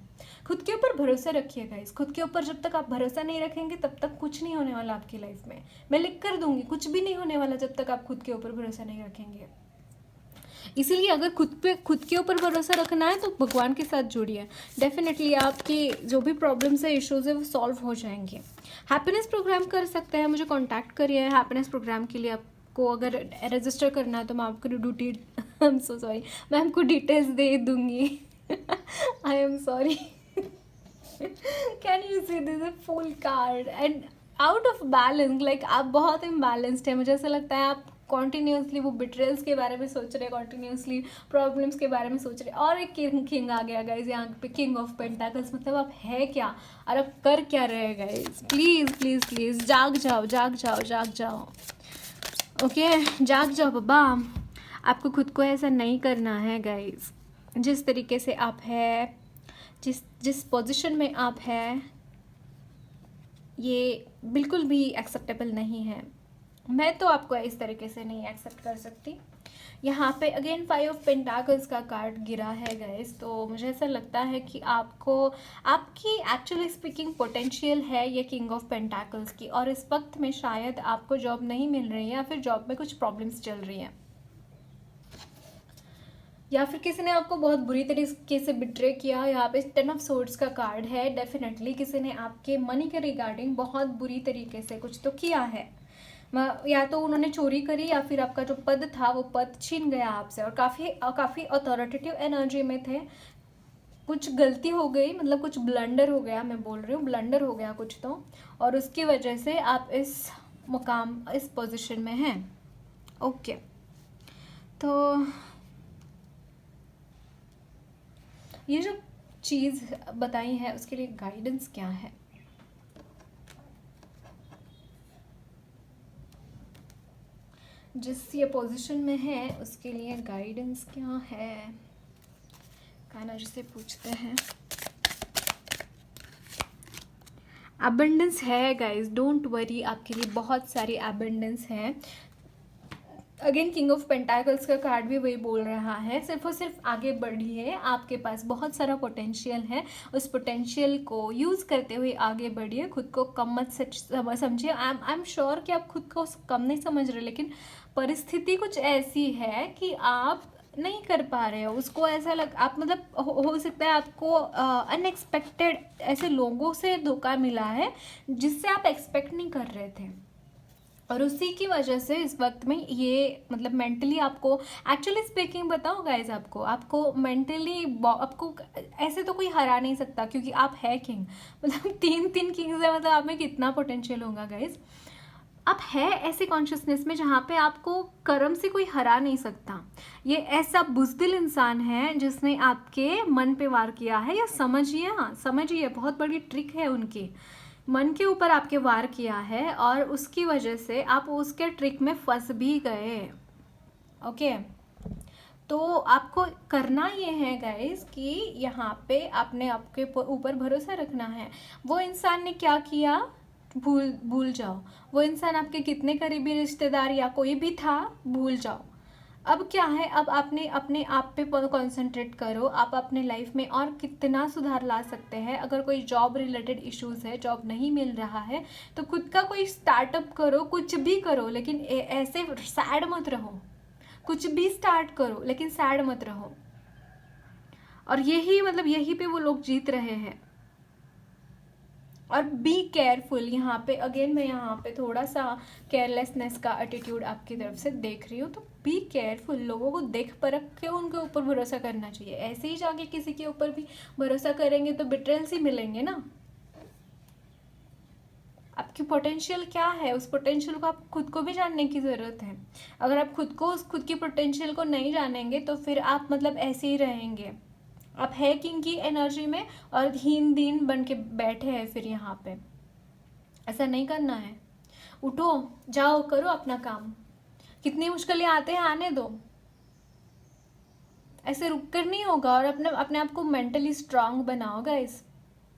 खुद के ऊपर भरोसा रखिए गाइस, खुद के ऊपर जब तक आप भरोसा नहीं रखेंगे तब तक कुछ नहीं होने वाला आपकी लाइफ में। मैं लिख कर दूंगी, कुछ भी नहीं होने वाला जब तक आप खुद के ऊपर भरोसा नहीं रखेंगे। इसीलिए अगर खुद के ऊपर भरोसा रखना है तो भगवान के साथ जुड़िए, डेफिनेटली आपकी जो भी प्रॉब्लम्स है, इश्यूज है, वो सॉल्व हो जाएंगे। हैप्पीनेस प्रोग्राम कर सकते हैं, मुझे कांटेक्ट करिए हैप्पीनेस प्रोग्राम के लिए। आपको अगर रजिस्टर करना है तो मैं आपको आई एम सो सॉरी, मैं आपको डिटेल्स दे दूंगी। I am sorry. Can you see this a full card and out of balance, like आप बहुत इम्बैलेंस्ड है। मुझे ऐसा लगता है आप कॉन्टीन्यूसली वो बिट्रेल्स के बारे में सोच रहे हैं, कॉन्टीन्यूसली प्रॉब्लम्स के बारे में सोच रहे हैं। और एक किंग आ गया गाइज यहाँ पे, किंग ऑफ पेंटाकल्स। मतलब आप है क्या और आप कर क्या रहे गाइज? प्लीज़ प्लीज़ प्लीज़ जाग जाओ, जाग जाओ, जाग जाओ। ओके जाग जाओ बाबा, आपको खुद को ऐसा नहीं करना है गाइज। जिस तरीके से आप है, जिस पोजीशन में आप है, ये बिल्कुल भी एक्सेप्टेबल नहीं है। मैं तो आपको इस तरीके से नहीं एक्सेप्ट कर सकती। यहाँ पे अगेन 5 ऑफ पेंटाकल्स का कार्ड गिरा है गाइस, तो मुझे ऐसा लगता है कि आपको, आपकी एक्चुअली स्पीकिंग पोटेंशियल है ये किंग ऑफ पेंटाकल्स की, और इस वक्त में शायद आपको जॉब नहीं मिल रही है, या फिर जॉब में कुछ प्रॉब्लम्स चल रही हैं, या फिर किसी ने आपको बहुत बुरी तरीके से बिट्रे किया। यहाँ पे 10 ऑफ सोर्ड्स का कार्ड है। डेफिनेटली किसी ने आपके मनी के रिगार्डिंग बहुत बुरी तरीके से कुछ तो किया है, या तो उन्होंने चोरी करी, या फिर आपका जो पद था वो पद छीन गया आपसे, और काफ़ी अथॉरिटेटिव एनर्जी में थे। कुछ गलती हो गई, मतलब कुछ ब्लंडर हो गया, मैं बोल रही हूँ ब्लंडर हो गया कुछ तो, और उसकी वजह से आप इस मुकाम, इस पोजीशन में हैं। ओके तो ये जो चीज़ बताई है उसके लिए गाइडेंस क्या है? जिस ये पोजीशन में है उसके लिए गाइडेंस क्या है, कान्हा जी से पूछते हैं। अबंडेंस है गाइस, डोंट वरी, आपके लिए बहुत सारी अबंडेंस है। अगेन किंग ऑफ पेंटाकल्स का कार्ड भी वही बोल रहा है, सिर्फ और सिर्फ आगे बढ़िए, आपके पास बहुत सारा पोटेंशियल है, उस पोटेंशियल को यूज़ करते हुए आगे बढ़िए। खुद को कम मत समझिए। आई एम श्योर कि आप खुद को कम नहीं समझ रहे, लेकिन परिस्थिति कुछ ऐसी है कि आप नहीं कर पा रहे हो उसको। ऐसा आप मतलब हो सकता है आपको अनएक्सपेक्टेड ऐसे लोगों से धोखा मिला है जिससे आप एक्सपेक्ट नहीं कर रहे थे। और उसी की वजह से इस वक्त में ये मतलब मेंटली आपको, एक्चुअली स्पीकिंग बताओ गाइज, आपको मेंटली आपको ऐसे तो कोई हरा नहीं सकता, क्योंकि आप है किंग। मतलब तीन तीन किंग्स है, मतलब आप में कितना पोटेंशियल होगा गाइज। आप है ऐसे कॉन्शियसनेस में जहाँ पे आपको कर्म से कोई हरा नहीं सकता। ये ऐसा बुज़दिल इंसान है जिसने आपके मन पे वार किया है, या समझिए, हाँ समझिए, बहुत बड़ी ट्रिक है उनकी। मन के ऊपर आपके वार किया है और उसकी वजह से आप उसके ट्रिक में फंस भी गए। ओके, तो आपको करना ये है गाइस कि यहाँ पे आपने आपके ऊपर भरोसा रखना है। वो इंसान ने क्या किया भूल भूल जाओ, वो इंसान आपके कितने करीबी रिश्तेदार या कोई भी था भूल जाओ। अब क्या है, अब आपने अपने आप पे कंसंट्रेट करो, आप अपने लाइफ में और कितना सुधार ला सकते हैं। अगर कोई जॉब रिलेटेड इश्यूज है, जॉब नहीं मिल रहा है, तो खुद का कोई स्टार्टअप करो, कुछ भी करो, लेकिन ऐसे सैड मत रहो। कुछ भी स्टार्ट करो लेकिन सैड मत रहो। और यही मतलब यही पे वो लोग जीत रहे हैं। और बी केयरफुल, यहाँ पे अगेन मैं यहाँ पे थोड़ा सा केयरलेसनेस का एटीट्यूड आपकी तरफ से देख रही हूँ। तो बी केयरफुल, लोगों को देख परख के उनके ऊपर भरोसा करना चाहिए। ऐसे ही जाके किसी के ऊपर भी भरोसा करेंगे तो बिट्रेल्स ही मिलेंगे ना। आपकी पोटेंशियल क्या है, उस पोटेंशियल को आप खुद को भी जानने की ज़रूरत है। अगर आप खुद की पोटेंशियल को नहीं जानेंगे तो फिर आप मतलब ऐसे ही रहेंगे। आप है किंग की एनर्जी में और हीन दीन बन के बैठे हैं फिर यहाँ पे। ऐसा नहीं करना है। उठो, जाओ, करो अपना काम। कितनी मुश्किलें आते हैं आने दो, ऐसे रुक कर नहीं होगा। और अपने अपने आप को मेंटली स्ट्रांग बनाओ गाइस,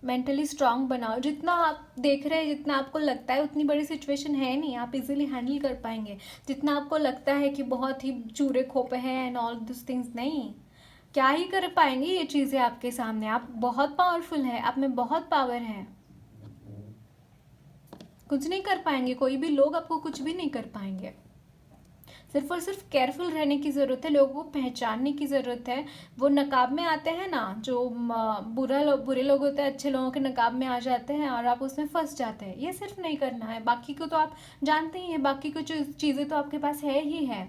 मेंटली स्ट्रांग बनाओ। जितना आप देख रहे हैं, जितना आपको लगता है उतनी बड़ी सिचुएशन है नहीं, आप इजीली हैंडल कर पाएंगे। जितना आपको लगता है कि बहुत ही चूरे खोपे हैं एंड ऑल दिस थिंग्स, नहीं, क्या ही कर पाएंगे ये चीज़ें आपके सामने। आप बहुत पावरफुल है, आप में बहुत पावर है, कुछ नहीं कर पाएंगे कोई भी लोग, आपको कुछ भी नहीं कर पाएंगे। सिर्फ और सिर्फ केयरफुल रहने की ज़रूरत है, लोगों को पहचानने की ज़रूरत है। वो नकाब में आते हैं ना, जो बुरे लोग होते हैं, अच्छे लोगों के नकाब में आ जाते हैं और आप उसमें फंस जाते हैं। ये सिर्फ नहीं करना है, बाकी को तो आप जानते ही हैं, बाकी कुछ चीज़ें तो आपके पास है ही है।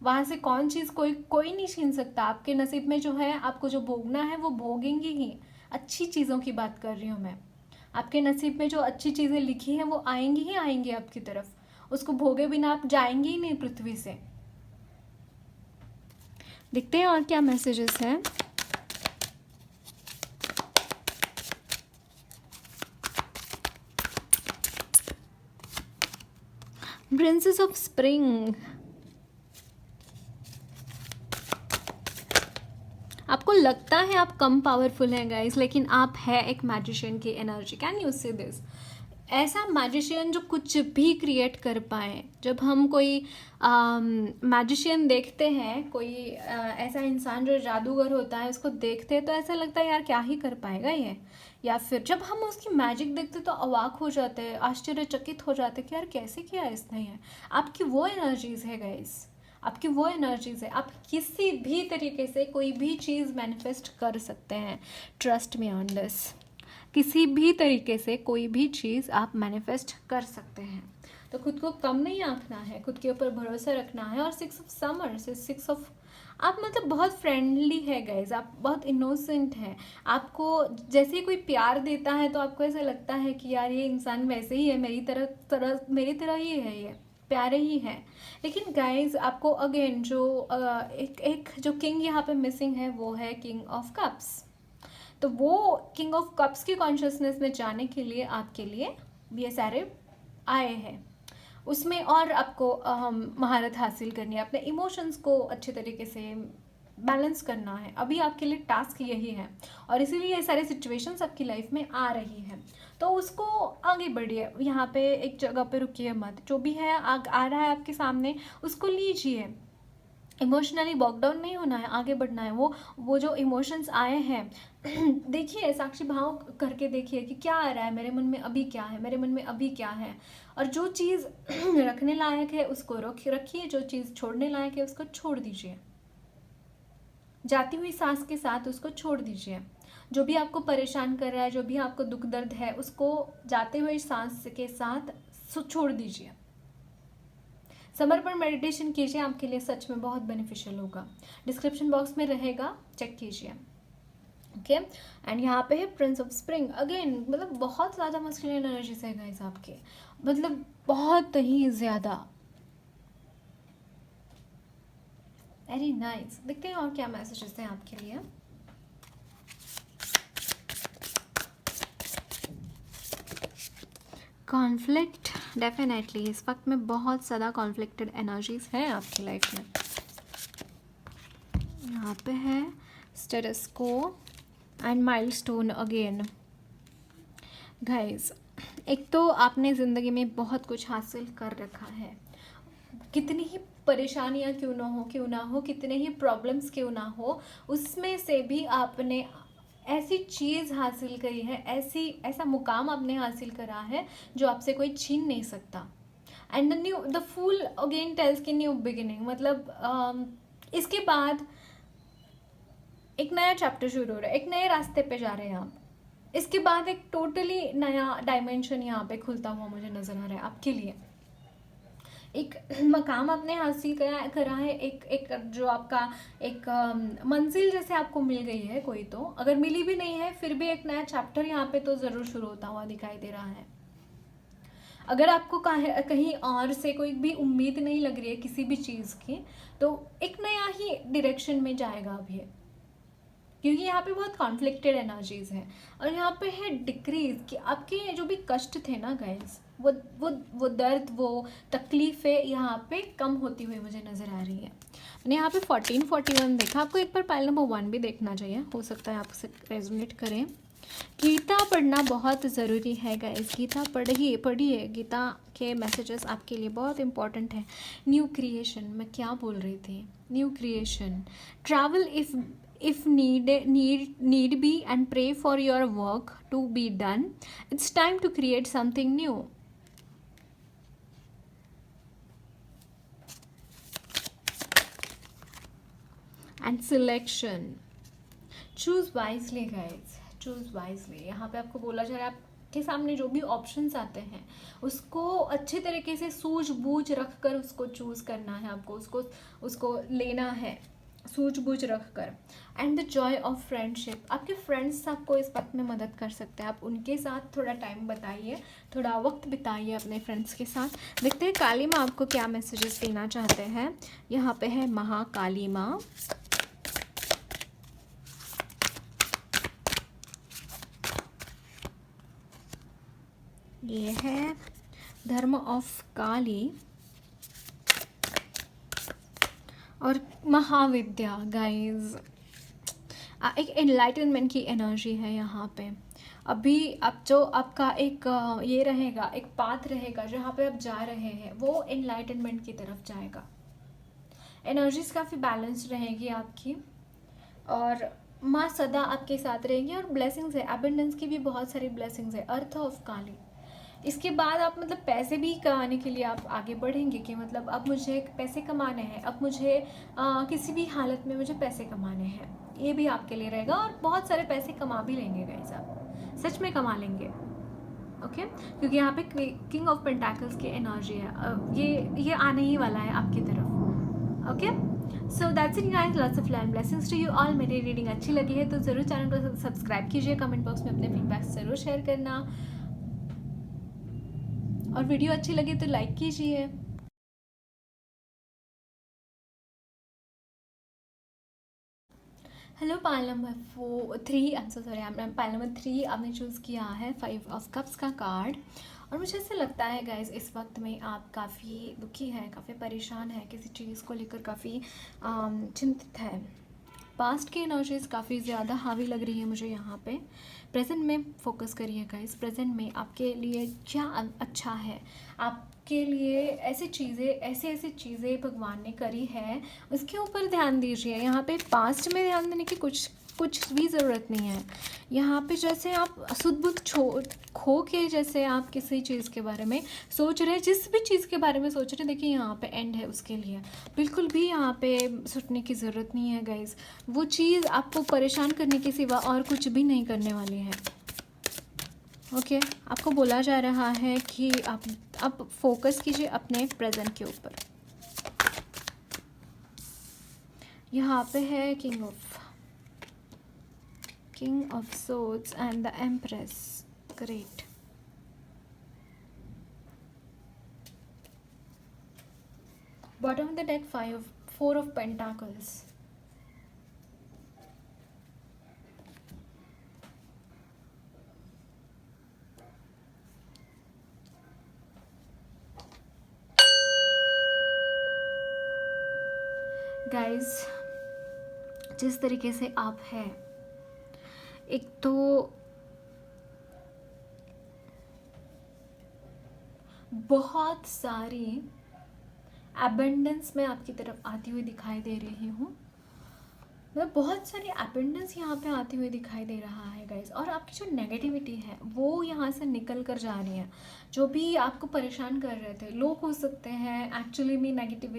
वहाँ से कौन चीज़ कोई कोई नहीं छीन सकता। आपके नसीब में जो है, आपको जो भोगना है वो भोगेंगे ही। अच्छी चीज़ों की बात कर रही हूँ मैं। आपके नसीब में जो अच्छी चीज़ें लिखी हैं वो आएंगी ही आएंगी आपकी तरफ। उसको भोगे बिना आप जाएंगे ही नहीं पृथ्वी से। देखते हैं और क्या मैसेजेस हैं। प्रिंसेस ऑफ स्प्रिंग, आपको लगता है आप कम पावरफुल हैं गाइस, लेकिन आप है एक मैजिशियन की energy. Can you see this? ऐसा मैजिशियन जो कुछ भी क्रिएट कर पाए। जब हम कोई मैजिशियन देखते हैं, कोई ऐसा इंसान जो जादूगर होता है, उसको देखते हैं तो ऐसा लगता है यार क्या ही कर पाएगा ये। या फिर जब हम उसकी मैजिक देखते तो अवाक हो जाते हैं, आश्चर्यचकित हो जाते हैं कि यार कैसे किया इसने ये। आपकी वो एनर्जीज है गाइस, आपकी वो एनर्जीज है। आप किसी भी तरीके से कोई भी चीज़ मैनिफेस्ट कर सकते हैं। ट्रस्ट मी ऑन दिस, किसी भी तरीके से कोई भी चीज़ आप मैनिफेस्ट कर सकते हैं। तो खुद को कम नहीं आंकना है, खुद के ऊपर भरोसा रखना है। और 6 ऑफ समर्स, 6 ऑफ, आप मतलब बहुत फ्रेंडली है गाइज, आप बहुत इनोसेंट है। आपको जैसे ही कोई प्यार देता है तो आपको ऐसा लगता है कि यार ये इंसान वैसे ही है, मेरी तरह ही है, ये प्यारे ही है। लेकिन गाइज आपको अगेन जो एक जो किंग यहाँ पे मिसिंग है वो है किंग ऑफ कप्स। तो वो किंग ऑफ कप्स की कॉन्शियसनेस में जाने के लिए आपके लिए ये सारे आए हैं। उसमें और आपको महारत हासिल करनी है, अपने इमोशंस को अच्छे तरीके से बैलेंस करना है। अभी आपके लिए टास्क यही है और इसीलिए ये सारे सिचुएशंस आपकी लाइफ में आ रही हैं। तो उसको आगे बढ़िए, यहाँ पे एक जगह पे रुकिए मत। जो भी है आ रहा है आपके सामने उसको लीजिए। इमोशनली बॉक डाउन नहीं होना है, आगे बढ़ना है। वो जो इमोशंस आए हैं देखिए, साक्षी भाव करके देखिए कि क्या आ रहा है मेरे मन में अभी, क्या है मेरे मन में अभी, क्या है। और जो चीज़ रखने लायक है उसको रखिए, जो चीज़ छोड़ने लायक है उसको छोड़ दीजिए। जाती हुई सांस के साथ उसको छोड़ दीजिए। जो भी आपको परेशान कर रहा है, जो भी आपको दुख दर्द है, उसको जाते हुए सांस के साथ छोड़ दीजिए। समर्पण मेडिटेशन कीजिए, आपके लिए सच में बहुत बेनिफिशियल होगा। डिस्क्रिप्शन बॉक्स में रहेगा, चेक कीजिए। ओके एंड यहाँ पे है प्रिंस ऑफ स्प्रिंग अगेन, मतलब बहुत ज़्यादा मस्कुलिन एनर्जीज है गाइस आपके, मतलब बहुत ही ज़्यादा। Very nice. देखते हैं और क्या मैसेजेस हैं आपके लिए। कॉन्फ्लिक्ट, डेफिनेटली इस वक्त में बहुत ज़्यादा कॉन्फ्लिक्टेड एनर्जीज हैं आपकी लाइफ में। यहाँ पे है स्टेटस को एंड माइलस्टोन अगेन। गाइस, एक तो आपने ज़िंदगी में बहुत कुछ हासिल कर रखा है, कितनी ही परेशानियाँ क्यों ना हो, कितने ही प्रॉब्लम्स क्यों ना हो, उसमें से भी आपने ऐसी चीज़ हासिल करी है, ऐसा मुकाम आपने हासिल करा है जो आपसे कोई छीन नहीं सकता। And the fool again tells की न्यू बिगिनिंग, मतलब इसके बाद एक नया चैप्टर शुरू हो रहा है, एक नए रास्ते पे जा रहे हैं आप। इसके बाद एक टोटली नया डायमेंशन यहाँ पे खुलता हुआ मुझे नज़र आ रहा है आपके लिए। एक मकाम आपने हासिल करा है, एक जो आपका एक मंजिल जैसे आपको मिल गई है कोई, तो अगर मिली भी नहीं है फिर भी एक नया चैप्टर यहाँ पे तो ज़रूर शुरू होता हुआ दिखाई दे रहा है। अगर आपको कहीं और से कोई भी उम्मीद नहीं लग रही है किसी भी चीज़ की, तो एक नया ही डायरेक्शन में जाएगा अभी, क्योंकि यहाँ पे बहुत कॉन्फ्लिक्टेड एनर्जीज है। और यहाँ पे है डिक्रीज कि आपके जो भी कष्ट थे ना गाइस, वो दर्द, वो तकलीफ़ें यहाँ पे कम होती हुई मुझे नज़र आ रही है। मैंने यहाँ पे 1441 देखा, आपको एक बार पाइल नंबर 1 भी देखना चाहिए, हो सकता है आपसे रेजोनेट करें। गीता पढ़ना बहुत ज़रूरी है गाइस, गीता पढ़िए। गीता के मैसेजेस आपके लिए बहुत इंपॉर्टेंट है। न्यू क्रिएशन, मैं क्या बोल रही थी, new creation, travel if need be and pray for your work to be done. It's time to create something new. And selection, choose wisely guys, choose wisely। यहाँ पे आपको बोला जा रहा है आपके सामने जो भी ऑप्शंस आते हैं उसको अच्छे तरीके से सूझबूझ रख कर उसको चूज़ करना है आपको, उसको लेना है सूझबूझ रख कर। And the Joy of friendship, आपके फ्रेंड्स आपको इस वक्त में मदद कर सकते हैं, आप उनके साथ थोड़ा टाइम बताइए, थोड़ा वक्त बिताइए अपने फ्रेंड्स के साथ। देखते हैं काली माँ आपको क्या मैसेजेस देना चाहते हैं। यहाँ पे है महाकाली माँ, ये है धर्म ऑफ काली और महाविद्या। गाइज, एक एनलाइटनमेंट की एनर्जी है यहाँ पे। अभी अब जो आपका एक ये रहेगा, एक पाथ रहेगा जहाँ पे आप जा रहे हैं, वो एनलाइटनमेंट की तरफ जाएगा। एनर्जीज काफ़ी बैलेंस्ड रहेगी आपकी, और माँ सदा आपके साथ रहेंगी। और ब्लेसिंग्स है, एबंडेंस की भी बहुत सारी ब्लेसिंग्स है। अर्थ ऑफ काली, इसके बाद आप मतलब पैसे भी कमाने के लिए आप आगे बढ़ेंगे कि मतलब अब मुझे पैसे कमाने हैं, अब मुझे किसी भी हालत में मुझे पैसे कमाने हैं, ये भी आपके लिए रहेगा। और बहुत सारे पैसे कमा भी लेंगे गाइस, आप सच में कमा लेंगे। ओके, क्योंकि यहाँ पे किंग ऑफ पेंटाकल्स की एनर्जी है, ये आने ही वाला है आपकी तरफ। Okay, so that's it guys, lots of love and blessings to you all. मेरी रीडिंग अच्छी लगी है तो ज़रूर चैनल को सब्सक्राइब कीजिए, कमेंट बॉक्स में अपने फीडबैक ज़रूर शेयर करना, और वीडियो अच्छी लगी तो लाइक कीजिए। Hello, pile number 3, I am so sorry, pile number 3 आपने चूज़ किया है 5 ऑफ कप्स का कार्ड। और मुझे ऐसा लगता है गाइज, इस वक्त में आप काफ़ी दुखी हैं, काफ़ी परेशान हैं, किसी चीज़ को लेकर काफ़ी चिंतित है। पास्ट की एनर्जीज काफ़ी ज़्यादा हावी लग रही है मुझे यहाँ पे। प्रेजेंट में फोकस करिए गाइस, प्रेजेंट में आपके लिए क्या अच्छा है, आपके लिए ऐसी चीज़ें भगवान ने करी है, उसके ऊपर ध्यान दीजिए। यहाँ पे पास्ट में ध्यान देने की कुछ भी ज़रूरत नहीं है। यहाँ पे जैसे आप सुध बुध खो के जैसे आप किसी चीज़ के बारे में सोच रहे हैं, जिस भी चीज़ के बारे में सोच रहे हैं, देखिए यहाँ पे एंड है उसके लिए। बिल्कुल भी यहाँ पे सोचने की ज़रूरत नहीं है गाइस, वो चीज़ आपको परेशान करने के सिवा और कुछ भी नहीं करने वाली है। ओके, आपको बोला जा रहा है कि आप फोकस कीजिए अपने प्रेजेंट के ऊपर। यहाँ पे है king of swords and the empress. Great. Bottom of the deck 4 of pentacles. Guys, जिस तरीके से आप हैं, एक तो बहुत सारी एबंडेंस में आपकी तरफ आती हुई दिखाई दे रही हूँ। मतलब बहुत सारी एबंडेंस यहाँ पे आती हुई दिखाई दे रहा है गाइस। और आपकी जो नेगेटिविटी है वो यहाँ से निकल कर जा रही है। जो भी आपको परेशान कर रहे थे, लोग हो सकते हैं एक्चुअली में नेगेटिव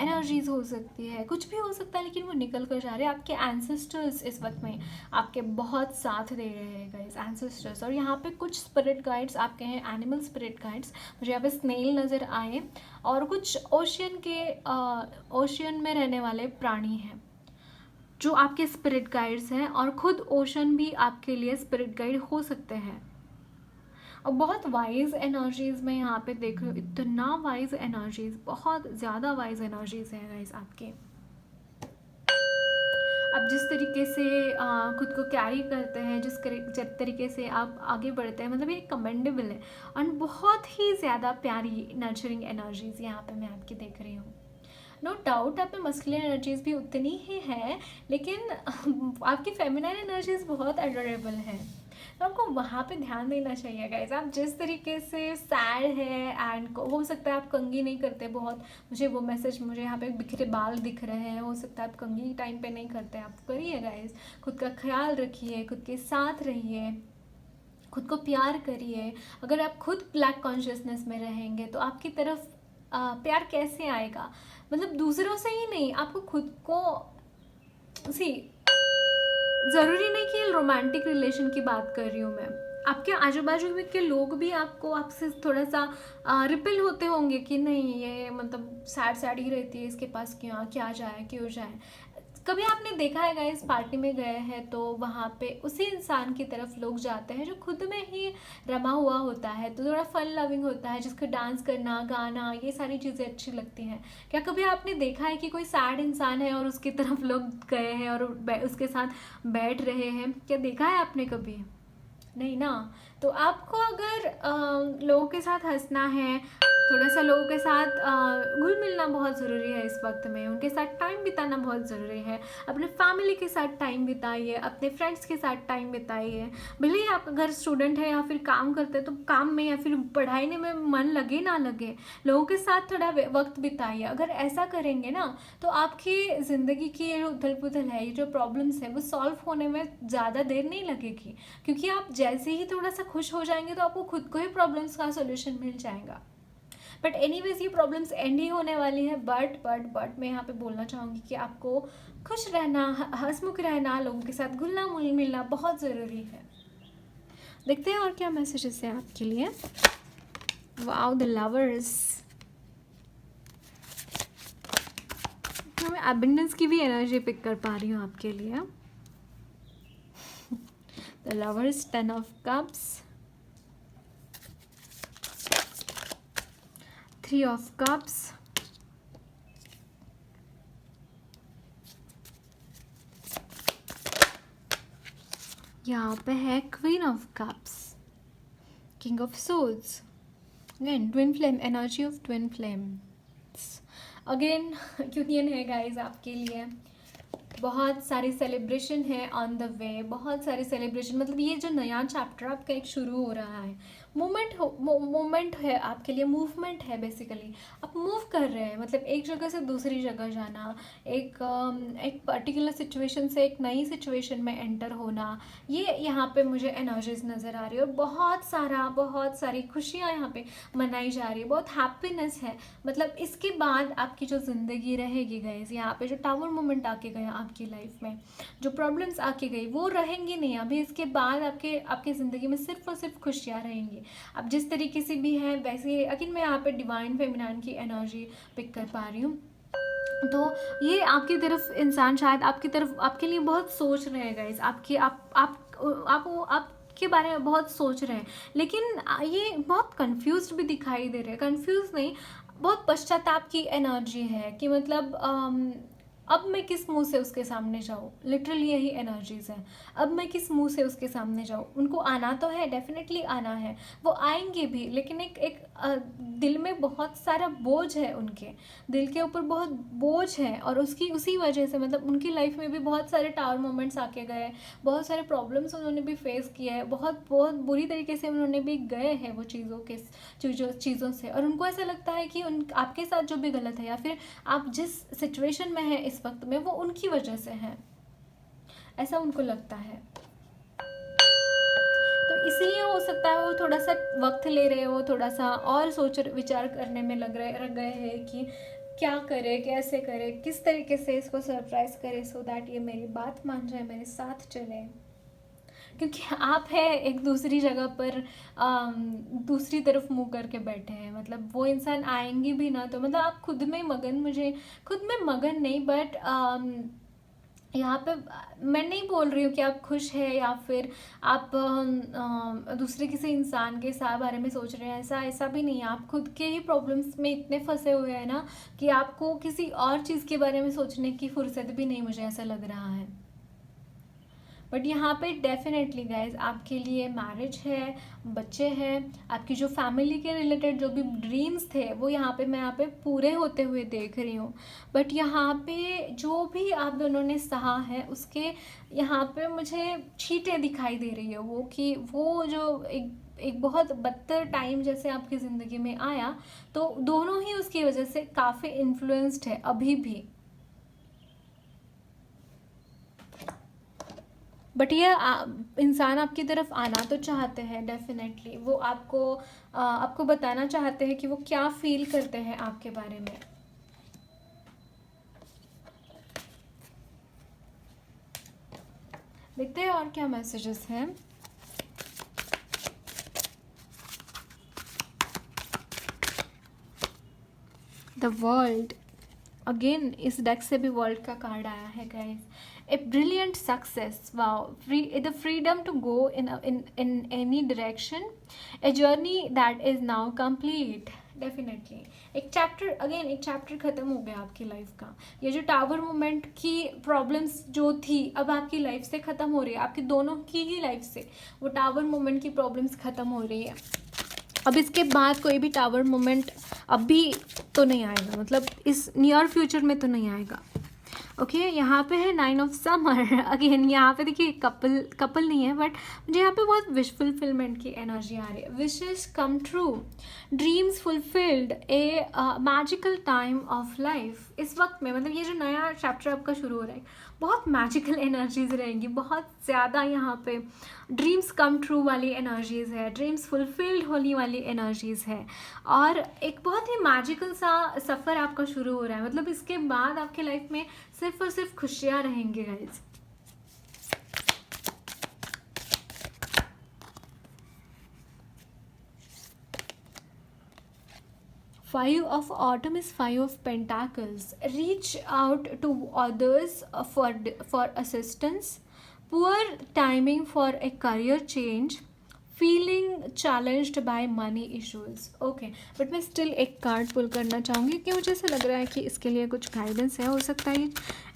एनर्जीज हो सकती है, कुछ भी हो सकता है, लेकिन वो निकल कर जा रहे हैं। आपके एंसेस्टर्स इस वक्त में आपके बहुत साथ दे रहे हैं गाइस, एंसेस्टर्स। और यहाँ पे कुछ स्पिरिट गाइड्स आपके हैं, एनिमल स्पिरिट गाइड्स। मुझे यहाँ पे स्नेल नज़र आए और कुछ ओशियन में रहने वाले प्राणी हैं जो आपके स्पिरिट गाइड्स हैं। और खुद ओशन भी आपके लिए स्पिरिट गाइड हो सकते हैं। और बहुत वाइज एनर्जीज में यहाँ पे देख रही हूँ, इतना वाइज एनर्जीज, बहुत ज़्यादा वाइज एनर्जीज हैं गाइस आपके। आप जिस तरीके से खुद को कैरी करते हैं, जिस तरीके से आप आगे बढ़ते हैं, मतलब ये कमेंडेबल है। और बहुत ही ज़्यादा प्यारी नर्चरिंग एनर्जीज यहाँ पे मैं आपकी देख रही हूँ। नो डाउट आप में मस्कुलिन एनर्जीज भी उतनी ही है, लेकिन आपकी फेमिनाइन एनर्जीज बहुत एडोरेबल है। तो आपको वहाँ पे ध्यान देना चाहिए गाइस। आप जिस तरीके से सैड है एंड हो सकता है आप कंघी नहीं करते बहुत, मुझे वो मैसेज, मुझे यहाँ पे बिखरे बाल दिख रहे हैं, हो सकता है आप कंघी टाइम पे नहीं करते, आप करिए गाइस। खुद का ख्याल रखिए, खुद के साथ रहिए, खुद को प्यार करिए। अगर आप खुद ब्लैक कॉन्शियसनेस में रहेंगे तो आपकी तरफ प्यार कैसे आएगा? मतलब दूसरों से ही नहीं, आपको खुद को ज़रूरी नहीं कि रोमांटिक रिलेशन की बात कर रही हूँ मैं, आपके आजू बाजू में के लोग भी आपको आपसे थोड़ा सा रिपेल होते होंगे कि नहीं ये मतलब सैड सैड ही रहती है, इसके पास क्या जाए क्यों जाए। कभी आपने देखा है गाइस, पार्टी में गए हैं तो वहाँ पे उसी इंसान की तरफ लोग जाते हैं जो खुद में ही रमा हुआ होता है, तो थोड़ा फन लविंग होता है, जिसको डांस करना, गाना, ये सारी चीज़ें अच्छी लगती हैं। क्या कभी आपने देखा है कि कोई सैड इंसान है और उसकी तरफ लोग गए हैं और उसके साथ बैठ रहे हैं? क्या देखा है आपने कभी? नहीं ना। तो आपको अगर लोगों के साथ हंसना है, थोड़ा सा लोगों के साथ घुल मिलना बहुत ज़रूरी है इस वक्त में, उनके साथ टाइम बिताना बहुत ज़रूरी है। अपने फैमिली के साथ टाइम बिताइए, अपने फ्रेंड्स के साथ टाइम बिताइए। भले ही आप अगर स्टूडेंट है या फिर काम करते हैं तो काम में या फिर पढ़ाई में मन लगे ना लगे, लोगों के साथ थोड़ा वक्त बिताइए। अगर ऐसा करेंगे ना तो आपकी ज़िंदगी की ये जो उथल पुथल है, ये जो प्रॉब्लम्स है, वो सॉल्व होने में ज़्यादा देर नहीं लगेगी। क्योंकि आप जैसे ही थोड़ा सा खुश हो जाएंगे तो आपको खुद को ही प्रॉब्लम्स का सोल्यूशन मिल जाएगा। बट एनीवेज ये प्रॉब्लम्स एंड ही होने वाली है। बट मैं यहाँ पे बोलना चाहूँगी कि आपको खुश रहना, हंसमुख रहना, लोगों के साथ घुलना मिलना बहुत ज़रूरी है। देखते हैं और क्या मैसेजेस हैं आपके लिए। Wow, the lovers. मैं एबंडेंस की भी एनर्जी पिक कर पा रही हूँ आपके लिए। The lovers, 10 of cups, 3 of cups, यहाँ पे है queen of cups, king of swords. Again twin flame, energy of twin flames. Again union है गाइज आपके लिए। बहुत सारी सेलिब्रेशन है ऑन द वे, बहुत सारी सेलिब्रेशन। मतलब ये जो नया चैप्टर आपका एक शुरू हो रहा है, मोमेंट है आपके लिए, मूवमेंट है बेसिकली। आप मूव कर रहे हैं, मतलब एक जगह से दूसरी जगह जाना, एक पर्टिकुलर सिचुएशन से एक नई सिचुएशन में एंटर होना, ये यहाँ पे मुझे एनर्जीज नज़र आ रही है। और बहुत सारी खुशियाँ यहाँ पे मनाई जा रही है, बहुत हैप्पीनेस है। मतलब इसके बाद आपकी जो ज़िंदगी रहेगी गाइस, यहाँ पे जो टावर मोमेंट आके गया आपकी लाइफ में, जो प्रॉब्लम्स आके गई वो रहेंगी नहीं। अभी इसके बाद आपकी ज़िंदगी में सिर्फ और सिर्फ खुशियाँ रहेंगी। अब जिस तरीके से भी है वैसे, अगेन मैं यहाँ पे डिवाइन फेमिनाइन की एनर्जी पिक कर पा रही हूँ। तो ये आपकी तरफ इंसान शायद आपकी तरफ आपके लिए बहुत सोच रहे हैं गाइस, आपकी आपके बारे में बहुत सोच रहे हैं, लेकिन ये बहुत कंफ्यूज्ड भी दिखाई दे रहे हैं। कंफ्यूज नहीं, बहुत पश्चाताप की एनर्जी है कि मतलब अब मैं किस मुंह से उसके सामने जाऊँ, लिटरली यही एनर्जीज हैं। अब मैं किस मुंह से उसके सामने जाऊँ। उनको आना तो है, डेफिनेटली आना है, वो आएंगे भी, लेकिन एक एक दिल में बहुत सारा बोझ है, उनके दिल के ऊपर बहुत बोझ है, और उसकी उसी वजह से मतलब उनकी लाइफ में भी बहुत सारे टावर मोमेंट्स आके गए, बहुत सारे प्रॉब्लम्स उन्होंने भी फेस किए हैं, बहुत बहुत बुरी तरीके से उन्होंने भी गए हैं वो चीज़ों से, और उनको ऐसा लगता है कि उन आपके साथ जो भी गलत है या फिर आप जिस सिचुएशन में हैं इस वक्त में, वो उनकी वजह से है, ऐसा उनको लगता है। तो इसलिए हो सकता है वो थोड़ा सा वक्त ले रहे हो, थोड़ा सा और सोच विचार करने में लग गए हैं कि क्या करे, कैसे करे, किस तरीके से इसको सरप्राइज करे सो दैट ये मेरी बात मान जाए, मेरे साथ चले। क्योंकि आप है एक दूसरी जगह पर, दूसरी तरफ मुंह करके बैठे हैं, मतलब वो इंसान आएंगी भी ना, तो मतलब आप खुद में मगन, मुझे खुद में मगन नहीं, बट यहाँ पे मैं नहीं बोल रही हूँ कि आप खुश हैं या फिर आप दूसरे किसी इंसान के साथ बारे में सोच रहे हैं, ऐसा ऐसा भी नहीं है। आप खुद के ही प्रॉब्लम्स में इतने फंसे हुए हैं ना कि आपको किसी और चीज़ के बारे में सोचने की फुर्सत भी नहीं, मुझे ऐसा लग रहा है। बट यहाँ पे डेफिनेटली गाइज आपके लिए मैरिज है, बच्चे हैं, आपकी जो फैमिली के रिलेटेड जो भी ड्रीम्स थे वो मैं यहाँ पे पूरे होते हुए देख रही हूँ। बट यहाँ पे जो भी आप दोनों ने सहा है उसके यहाँ पे मुझे छींटें दिखाई दे रही है, वो कि वो जो एक बहुत बदतर टाइम जैसे आपकी ज़िंदगी में आया, तो दोनों ही उसकी वजह से काफ़ी इन्फ्लुएंस्ड है अभी भी। बट ये इंसान आपकी तरफ आना तो चाहते हैं डेफिनेटली, वो आपको बताना चाहते हैं कि वो क्या फील करते हैं आपके बारे में। देखते हैं और क्या मैसेजेस हैं। द वर्ल्ड, अगेन इस डेक से भी वर्ल्ड का कार्ड आया है guys. A brilliant success, wow, the freedom to go in any direction, a journey that is now complete. Definitely एक चैप्टर ख़त्म हो गया आपकी लाइफ का। ये जो टावर मोमेंट की प्रॉब्लम्स जो थी अब आपकी लाइफ से ख़त्म हो रही है, आपकी दोनों की ही लाइफ से वो टावर मोमेंट की प्रॉब्लम्स ख़त्म हो रही है। अब इसके बाद कोई भी टावर मोमेंट अभी तो नहीं आएगा, मतलब इस नियर फ्यूचर में तो नहीं आएगा। ओके यहाँ पे है 9 ऑफ समर। अगेन यहाँ पे देखिए कपल नहीं है, बट मुझे यहाँ पे बहुत विश फुलफिलमेंट की एनर्जी आ रही है। Wishes come true, dreams fulfilled, A magical time of life. इस वक्त में मतलब ये जो नया चैप्टर आपका शुरू हो रहा है, बहुत मैजिकल एनर्जीज रहेंगी, बहुत ज़्यादा यहाँ पे ड्रीम्स कम ट्रू वाली एनर्जीज़ है, ड्रीम्स फुलफिल्ड होने वाली एनर्जीज़ है, और एक बहुत ही मैजिकल सा सफ़र आपका शुरू हो रहा है। मतलब इसके बाद आपके लाइफ में सिर्फ और सिर्फ खुशियाँ रहेंगी guys. Five of Autumn is Five of Pentacles. Reach out to others for assistance. Poor timing for a career change. Feeling challenged by money issues. Okay, but मैं स्टिल एक कार्ड पुल करना चाहूँगी कि मुझे ऐसा लग रहा है कि इसके लिए कुछ गाइडेंस है, हो सकता है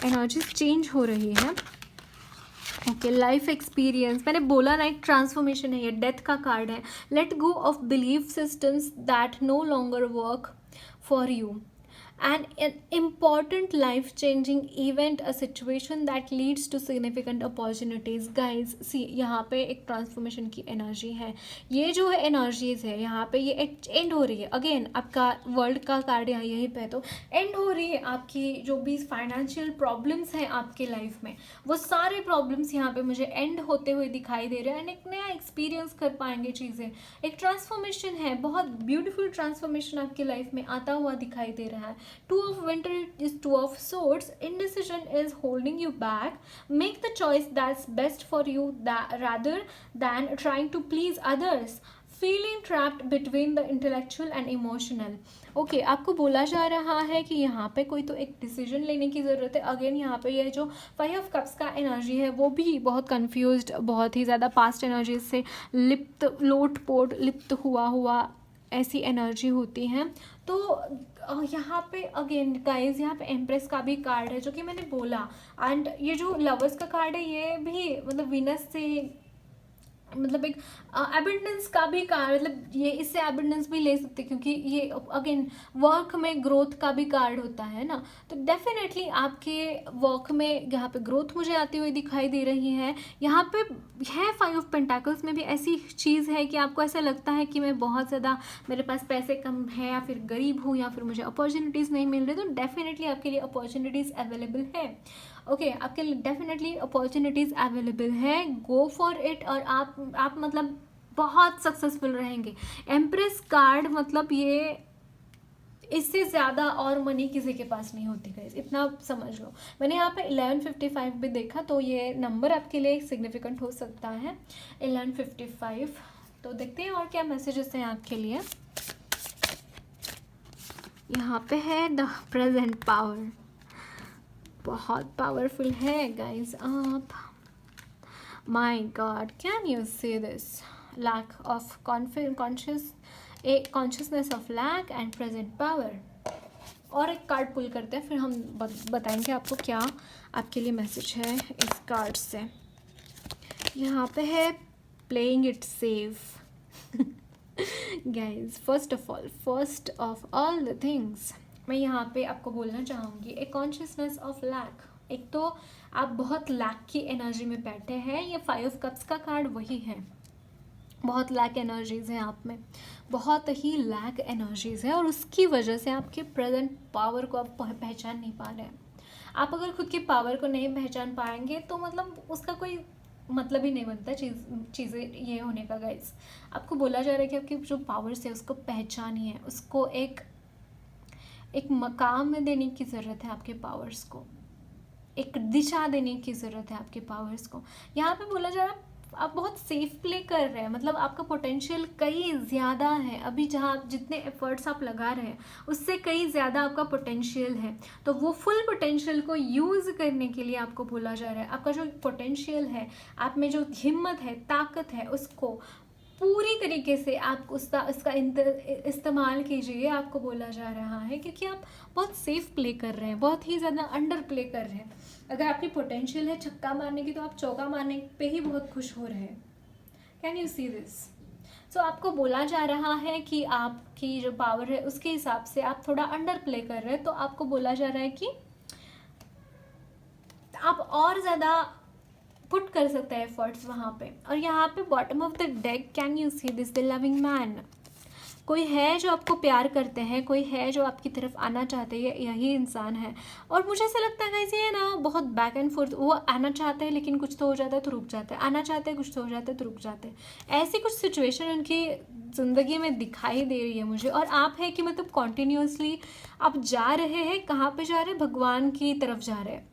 एनर्जीज चेंज हो रही है। ओके, लाइफ एक्सपीरियंस, मैंने बोला ना एक ट्रांसफॉर्मेशन है, ये डेथ का कार्ड है। Let go of belief systems that no longer work for you, an important life changing event, a situation that leads to significant opportunities. guys see यहाँ पे एक ट्रांसफॉर्मेशन की एनर्जी है। ये जो है एनर्जीज है यहाँ पे ये एंड हो रही है। अगेन आपका वर्ल्ड का कार्ड यहाँ यहीं पे, तो एंड हो रही है आपकी जो भी फाइनेंशियल प्रॉब्लम्स हैं आपके लाइफ में, वो सारे प्रॉब्लम्स यहाँ पे मुझे एंड होते हुए दिखाई दे रहे हैं, एंड एक नया एक्सपीरियंस कर पाएंगे चीज़ें। एक ट्रांसफॉर्मेशन है, बहुत ब्यूटीफुल ट्रांसफॉर्मेशन आपकी लाइफ में आता हुआ दिखाई दे रहा है। Two of Winter is Two of Swords. Indecision is holding you back. Make the choice that's best for you rather than trying to please others. Feeling trapped between the intellectual and emotional. Okay, आपको बोला जा रहा है कि यहाँ पे कोई तो एक डिसीजन लेने की ज़रूरत है। अगेन यहाँ पे ये जो 5 ऑफ कप्स का एनर्जी है वो भी बहुत कंफ्यूज्ड, बहुत ही ज़्यादा पास्ट एनर्जी से लिप्त, लोट पोट लिप्त हुआ ऐसी एनर्जी होती हैं। तो यहाँ पे अगेन गाइज, यहाँ पे एम्प्रेस का भी कार्ड है जो कि मैंने बोला। एंड ये जो लवर्स का कार्ड है ये भी मतलब वीनस से मतलब एक एबंडेंस का भी कार्ड, मतलब ये इससे एबंडेंस भी ले सकते क्योंकि ये अगेन वर्क में ग्रोथ का भी कार्ड होता है ना। तो डेफिनेटली आपके वर्क में यहाँ पे ग्रोथ मुझे आती हुई दिखाई दे रही है। यहाँ पे है 5 ऑफ पेंटाकल्स में भी ऐसी चीज़ है कि आपको ऐसा लगता है कि मैं बहुत ज़्यादा, मेरे पास पैसे कम है या फिर गरीब हूँ या फिर मुझे अपॉर्चुनिटीज़ नहीं मिल रही। तो डेफिनेटली आपके लिए अपॉर्चुनिटीज़ अवेलेबल है। ओके, आपके लिए डेफिनेटली अपॉर्चुनिटीज़ अवेलेबल है, गो फॉर इट। और आप मतलब बहुत सक्सेसफुल रहेंगे। एम्प्रेस कार्ड मतलब ये, इससे ज़्यादा और मनी किसी के पास नहीं होती गाइस, इतना समझ लो। मैंने यहाँ पे 1155 भी देखा, तो ये नंबर आपके लिए सिग्निफिकेंट हो सकता है 1155। तो देखते हैं और क्या मैसेजेस हैं आपके लिए। यहाँ पे है द प्रेजेंट पावर, बहुत पावरफुल है गाइस आप। My god, can you see this? Lack of consciousness of lack and present power. और एक कार्ड पुल करते हैं, फिर हम बताएंगे आपको क्या आपके लिए मैसेज है इस कार्ड से। यहाँ पे है playing it safe. Guys, first of all the things, मैं यहाँ पे आपको बोलना चाहूँगी एक कॉन्शियसनेस ऑफ लैक। एक तो आप बहुत लैक की एनर्जी में बैठे हैं, ये 5 ऑफ कप्स का कार्ड वही है। बहुत लैक एनर्जीज़ हैं आप में, बहुत ही लैक एनर्जीज़ हैं, और उसकी वजह से आपके प्रेजेंट पावर को आप पहचान नहीं पा रहे हैं। आप अगर खुद के पावर को नहीं पहचान पाएंगे तो मतलब उसका कोई मतलब ही नहीं बनता चीज़ें ये होने का गाइस। आपको बोला जा रहा है कि आपके जो पावर्स है उसको पहचानिए, उसको एक मकाम में देने की ज़रूरत है। आपके पावर्स को एक दिशा देने की ज़रूरत है आपके पावर्स को। यहाँ पे बोला जा रहा है आप बहुत सेफ प्ले कर रहे हैं, मतलब आपका पोटेंशियल कई ज़्यादा है। अभी जहाँ जितने एफर्ट्स आप लगा रहे हैं उससे कई ज़्यादा आपका पोटेंशियल है। तो वो फुल पोटेंशियल को यूज़ करने के लिए आपको बोला जा रहा है, आपका जो पोटेंशियल है, आप में जो हिम्मत है, ताकत है, उसको पूरी तरीके से आप इसका इस्तेमाल कीजिए। आपको बोला जा रहा है क्योंकि आप बहुत सेफ प्ले कर रहे हैं, बहुत ही ज़्यादा अंडर प्ले कर रहे हैं। अगर आपकी पोटेंशियल है छक्का मारने की तो आप चौका मारने पे ही बहुत खुश हो रहे हैं। Can you see this? So आपको बोला जा रहा है कि आपकी जो पावर है उसके हिसाब से आप थोड़ा अंडर प्ले कर रहे हैं। तो आपको बोला जा रहा है कि आप और ज़्यादा पुट कर सकते हैं एफर्ट्स वहाँ पे। और यहाँ पे bottom of the deck, can you see this? The loving man. कोई है जो आपको प्यार करते हैं, कोई है जो आपकी तरफ आना चाहते हैं, यही इंसान है। और मुझे ऐसा लगता है गाइस ये ना बहुत बैक एंड फोर्थ, वो आना चाहते हैं लेकिन कुछ तो हो जाता है तो रुक जाते हैं, आना चाहते हैं कुछ तो हो जाता है तो रुक जाते हैं। ऐसी कुछ सिचुएशन उनकी ज़िंदगी में दिखाई दे रही है मुझे। और आप है कि मतलब कॉन्टीन्यूसली आप जा रहे हैं, कहाँ पर जा रहे हैं? भगवान की तरफ जा रहे हैं।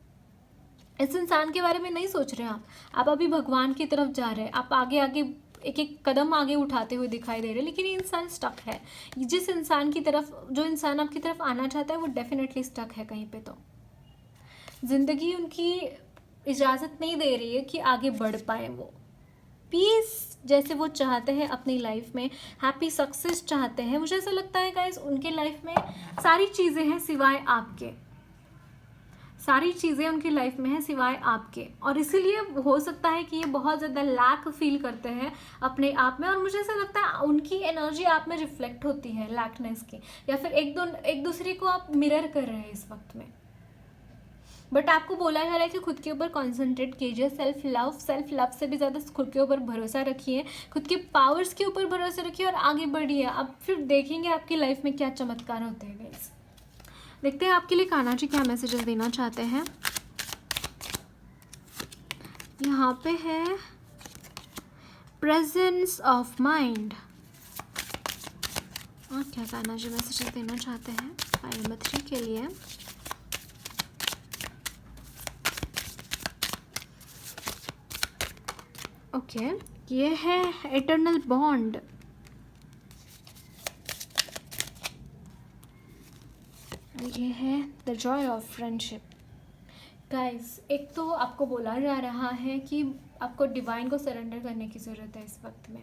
इस इंसान के बारे में नहीं सोच रहे आप अभी भगवान की तरफ जा रहे हैं। आप आगे आगे एक एक कदम आगे उठाते हुए दिखाई दे रहे हैं, लेकिन ये इंसान स्टक है। जिस इंसान की तरफ, जो इंसान आपकी तरफ आना चाहता है वो डेफिनेटली स्टक है कहीं पे। तो ज़िंदगी उनकी इजाज़त नहीं दे रही है कि आगे बढ़ पाए। वो पीस जैसे वो चाहते हैं अपनी लाइफ में, हैप्पी सक्सेस चाहते हैं। मुझे ऐसा लगता है गाइस उनके लाइफ में सारी चीज़ें हैं सिवाय आपके, सारी चीज़ें उनकी लाइफ में है सिवाय आपके। और इसीलिए हो सकता है कि ये बहुत ज़्यादा लैक फील करते हैं अपने आप में। और मुझे ऐसा लगता है उनकी एनर्जी आप में रिफ्लेक्ट होती है लैकनेस की, या फिर एक दूसरे को आप मिरर कर रहे हैं इस वक्त में। बट आपको बोला जा रहा है कि खुद के ऊपर कॉन्सेंट्रेट कीजिए, सेल्फ लव से भी ज़्यादा खुद के ऊपर भरोसा रखिए, खुद के पावर्स के ऊपर भरोसा रखिए और आगे बढ़िए। अब फिर देखेंगे आपकी लाइफ में क्या चमत्कार होते हैं गाइस। देखते हैं आपके लिए कान्हा जी क्या मैसेजेस देना चाहते हैं। यहाँ पे है प्रेजेंस ऑफ माइंड। और क्या कान्हा जी मैसेजेस देना चाहते हैं पाइल नंबर 3 के लिए? ओके, ये है इटर्नल बॉन्ड। ये है the Joy of friendship. Guys, एक तो आपको बोला जा रहा है कि आपको डिवाइन को सरेंडर करने की ज़रूरत है इस वक्त में।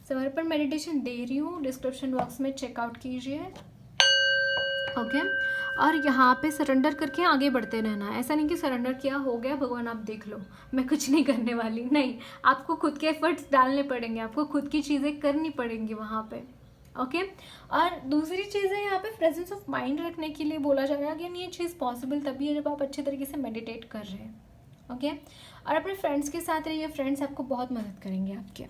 समर्पण मेडिटेशन दे रही हूँ, डिस्क्रिप्शन बॉक्स में चेकआउट कीजिए। ओके, और यहाँ पे सरेंडर करके आगे बढ़ते रहना है। ऐसा नहीं कि सरेंडर किया हो गया, भगवान आप देख लो, मैं कुछ नहीं करने वाली। नहीं, आपको खुद के एफर्ट्स डालने पड़ेंगे, आपको खुद की चीज़ें करनी पड़ेंगी वहाँ पे। ओके, और दूसरी चीज़ है यहाँ पे प्रेजेंस ऑफ माइंड रखने के लिए बोला जा रहा है। अगेन ये चीज़ पॉसिबल तभी है जब आप अच्छे तरीके से मेडिटेट कर रहे हैं। ओके, और अपने फ्रेंड्स के साथ रहिए, फ्रेंड्स आपको बहुत मदद करेंगे आपके।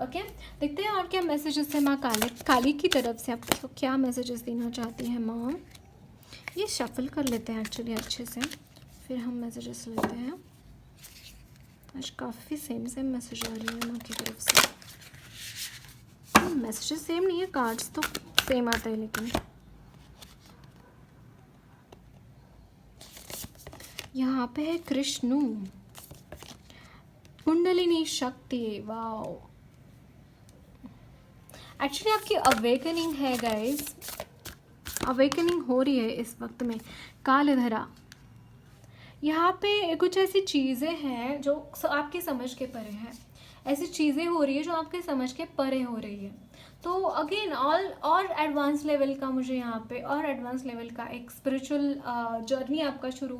ओके, देखते हैं और क्या मैसेजेस है माँ काली की तरफ से आपको क्या मैसेजेस देना चाहती है माँ। ये शफल कर लेते हैं एक्चुअली अच्छे से, फिर हम मैसेजेस लेते हैं। आज काफ़ी सेम मैसेज आ रही है माँ की तरफ से। मैसेजेस सेम नहीं है, कार्ड्स तो सेम आता है, लेकिन यहाँ पे है कृष्णु, कुंडलिनी शक्ति। वाओ, एक्चुअली आपकी अवेकनिंग है गाइस, अवेकनिंग हो रही है इस वक्त में। कालधरा, यहाँ पे कुछ ऐसी चीज़ें हैं जो आपकी समझ के परे हैं। ऐसी चीज़ें हो रही है जो आपके समझ के परे हो रही है। तो अगेन और एडवांस लेवल का, मुझे यहाँ पे और एडवांस लेवल का एक स्पिरिचुअल जर्नी आपका शुरू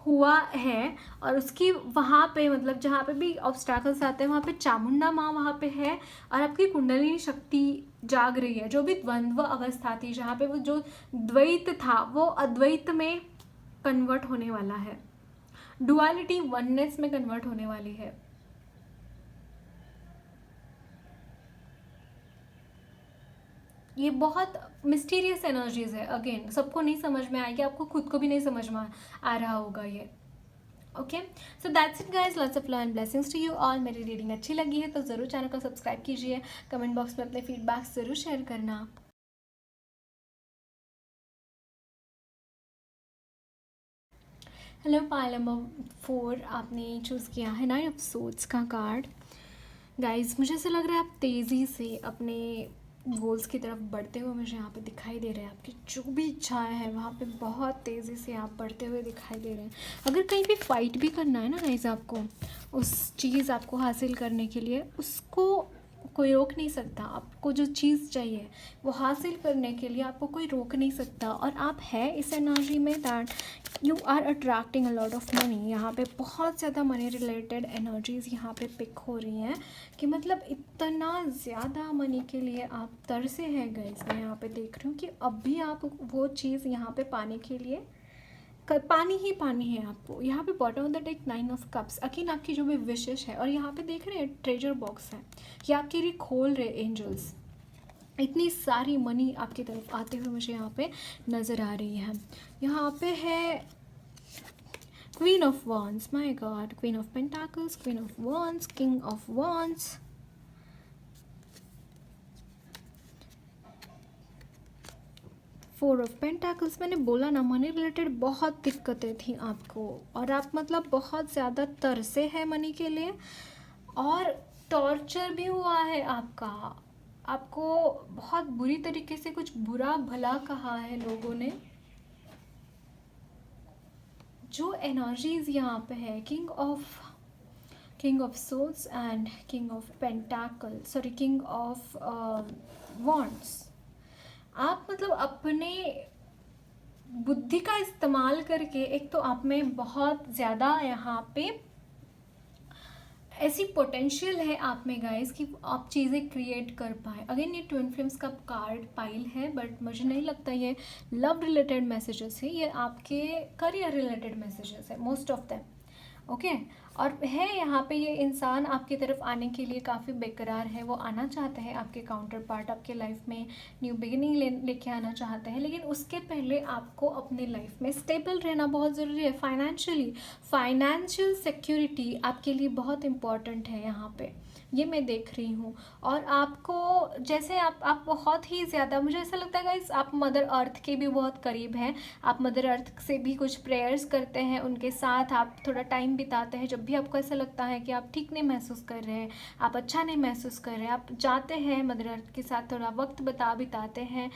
हुआ है। और उसकी वहाँ पे मतलब जहाँ पे भी ऑब्स्टैकल्स आते हैं वहाँ पे चामुंडा माँ वहाँ पे है, और आपकी कुंडलिनी शक्ति जाग रही है। जो भी द्वंद्व अवस्था थी, जहाँ पे वो जो द्वैत था वो अद्वैत में कन्वर्ट होने वाला है, डुअलिटी वननेस में कन्वर्ट होने वाली है। ये बहुत मिस्टीरियस एनर्जीज है। अगेन सबको नहीं समझ में आएगी, आपको खुद को भी नहीं समझ में आ रहा होगा ये। Okay, so that's it guys, lots of love and blessings to you all. मेरी रीडिंग अच्छी लगी है तो ज़रूर चैनल को सब्सक्राइब कीजिए, कमेंट बॉक्स में अपने फीडबैक ज़रूर शेयर करना। हेलो, पाइल नंबर 4 आपने चूज़ किया है 9 ऑफ सोर्ड्स का कार्ड। गाइज, मुझे ऐसा लग रहा है आप तेज़ी से अपने गोल्स की तरफ बढ़ते हुए मुझे यहाँ पे दिखाई दे रहे हैं। आपकी जो भी इच्छाएं हैं वहाँ पे बहुत तेज़ी से आप बढ़ते हुए दिखाई दे रहे हैं। अगर कहीं भी फाइट भी करना है ना गाइज, आपको उस चीज़ आपको हासिल करने के लिए, उसको कोई रोक नहीं सकता। आपको जो चीज़ चाहिए वो हासिल करने के लिए आपको कोई रोक नहीं सकता। और आप है इस एनर्जी में that you are attracting a lot of money. यहाँ पे बहुत ज़्यादा मनी रिलेटेड एनर्जीज़ यहाँ पे पिक हो रही हैं कि मतलब इतना ज़्यादा मनी के लिए आप तरसे हैं गाइस। मैं यहाँ पे देख रही हूँ कि अब भी आप वो चीज़ यहाँ पे पाने के लिए पानी ही पानी है आपको। यहाँ पे bottom of the deck 9 of cups, again आपकी जो भी विशेष है। और यहाँ पे देख रहे हैं ट्रेजर बॉक्स है, ये आपके लिए खोल रहे एंजल्स। इतनी सारी मनी आपकी तरफ आते हुए मुझे यहाँ पे नज़र आ रही है। यहाँ पे है queen of wands, my God, queen of pentacles, queen of wands, king of wands, 4 of pentacles. मैंने बोला ना, मनी रिलेटेड बहुत दिक्कतें थी आपको, और आप मतलब बहुत ज़्यादा तरसे हैं मनी के लिए, और टॉर्चर भी हुआ है आपका। आपको बहुत बुरी तरीके से कुछ बुरा भला कहा है लोगों ने। जो एनर्जीज यहाँ पे है, king of swords and king of pentacle, sorry king of wands. आप मतलब अपने बुद्धि का इस्तेमाल करके, एक तो आप में बहुत ज़्यादा यहाँ पे ऐसी पोटेंशियल है आप में गाइस कि आप चीज़ें क्रिएट कर पाए। अगेन ये ट्विन फ्लेम्स का कार्ड पाइल है, बट मुझे नहीं लगता ये लव रिलेटेड मैसेजेस है, ये आपके करियर रिलेटेड मैसेजेस है मोस्ट ऑफ दैम। ओके, और है यहाँ पे ये इंसान आपकी तरफ आने के लिए काफ़ी बेकरार है। वो आना चाहते हैं, आपके काउंटर पार्ट आपके लाइफ में न्यू बिगिनिंग लेके आना चाहते हैं, लेकिन उसके पहले आपको अपने लाइफ में स्टेबल रहना बहुत ज़रूरी है। फाइनेंशियल सिक्योरिटी आपके लिए बहुत इम्पॉर्टेंट है यहाँ पे। ये मैं देख रही हूँ। और आपको जैसे आप बहुत ही ज़्यादा, मुझे ऐसा लगता है गाइस, आप मदर अर्थ के भी बहुत करीब हैं। आप मदर अर्थ से भी कुछ प्रेयर्स करते हैं, उनके साथ आप थोड़ा टाइम बिताते हैं। जब भी आपको ऐसा लगता है कि आप ठीक नहीं महसूस कर रहे हैं, आप अच्छा नहीं महसूस कर रहे हैं, आप जाते हैं मदर अर्थ के साथ थोड़ा वक्त बिताते हैं।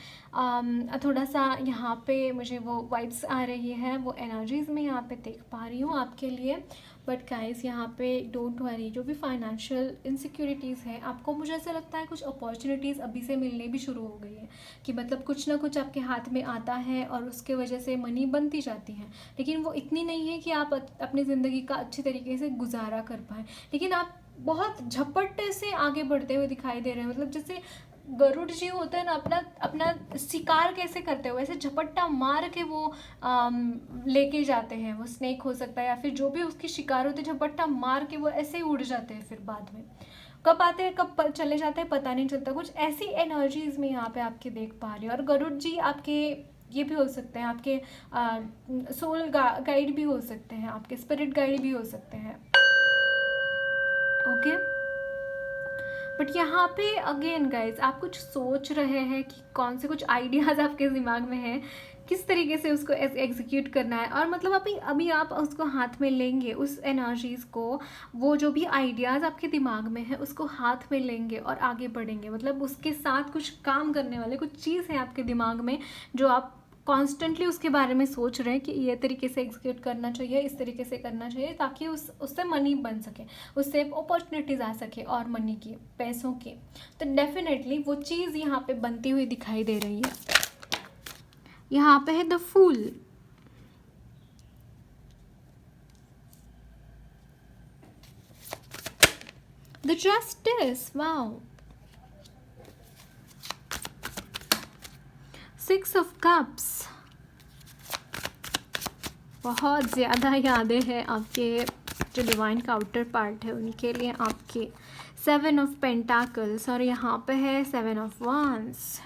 थोड़ा सा यहाँ पे मुझे वो वाइब्स आ रही है, वो एनर्जीज़ मैं यहाँ पे देख पा रही हूँ आपके लिए। बट गाइस यहाँ पे डोंट वरी, जो भी फाइनेंशियल इनसिक्योरिटीज़ है आपको, मुझे ऐसा लगता है कुछ अपॉर्चुनिटीज़ अभी से मिलने भी शुरू हो गई है, कि मतलब कुछ ना कुछ आपके हाथ में आता है और उसके वजह से मनी बनती जाती है। लेकिन वो इतनी नहीं है कि आप अपनी ज़िंदगी का अच्छी तरीके से गुजारा कर पाएँ, लेकिन आप बहुत झपट्टे से आगे बढ़ते हुए दिखाई दे रहे हैं। मतलब जैसे गरुड़ जी होते हैं ना, अपना अपना शिकार कैसे करते हो, वैसे झपट्टा मार के वो लेके जाते हैं। वो स्नेक हो सकता है या फिर जो भी उसकी शिकार होते हैं, झपट्टा मार के वो ऐसे ही उड़ जाते हैं। फिर बाद में कब आते हैं कब चले जाते हैं पता नहीं चलता। कुछ ऐसी एनर्जीज में यहाँ पे आपके देख पा रही हूँ। और गरुड़ जी आपके ये भी हो सकते हैं, आपके सोल गाइड भी हो सकते हैं, आपके स्पिरिट गाइड भी हो सकते हैं। ओके, बट यहाँ पे अगेन गाइज, आप कुछ सोच रहे हैं कि कौन से कुछ आइडियाज़ आपके दिमाग में हैं, किस तरीके से उसको एग्जीक्यूट करना है। और मतलब अभी आप उसको हाथ में लेंगे, उस एनर्जीज़ को, वो जो भी आइडियाज़ आपके दिमाग में है उसको हाथ में लेंगे और आगे बढ़ेंगे। मतलब उसके साथ कुछ काम करने वाले कुछ चीज़ है आपके दिमाग में, जो आप कॉन्स्टेंटली उसके बारे में सोच रहे हैं कि ये तरीके से एग्जीक्यूट करना चाहिए, इस तरीके से करना चाहिए, ताकि उससे मनी बन सके, उससे अपॉर्चुनिटीज़ आ सके और मनी की, पैसों की। तो डेफिनेटली वो चीज़ यहाँ पे बनती हुई दिखाई दे रही है। यहाँ पे है the fool. The justice, wow. 6 of cups, बहुत ज़्यादा यादें हैं आपके जो डिवाइन काउंटर पार्ट है उनके लिए आपके। 7 ऑफ पेंटाकल्स और यहाँ पे है 7 ऑफ वांड्स।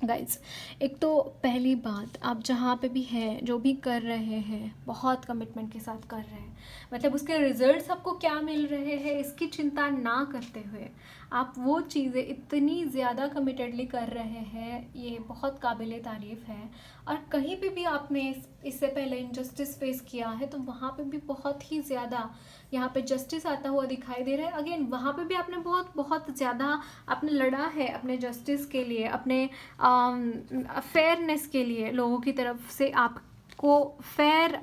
गाइज, एक तो पहली बात, आप जहाँ पे भी हैं, जो भी कर रहे हैं, बहुत कमिटमेंट के साथ कर रहे हैं। मतलब उसके रिजल्ट्स आपको क्या मिल रहे हैं इसकी चिंता ना करते हुए आप वो चीज़ें इतनी ज़्यादा कमिटेडली कर रहे हैं, ये बहुत काबिल तारीफ़ है। और कहीं पे भी आपने इससे पहले इनजस्टिस फेस किया है तो वहाँ पे भी बहुत ही ज़्यादा यहाँ पे जस्टिस आता हुआ दिखाई दे रहा है। अगेन वहाँ पे भी आपने बहुत बहुत ज़्यादा आपने लड़ा है अपने जस्टिस के लिए, अपने फेयरनेस के लिए। लोगों की तरफ से आपको फेयर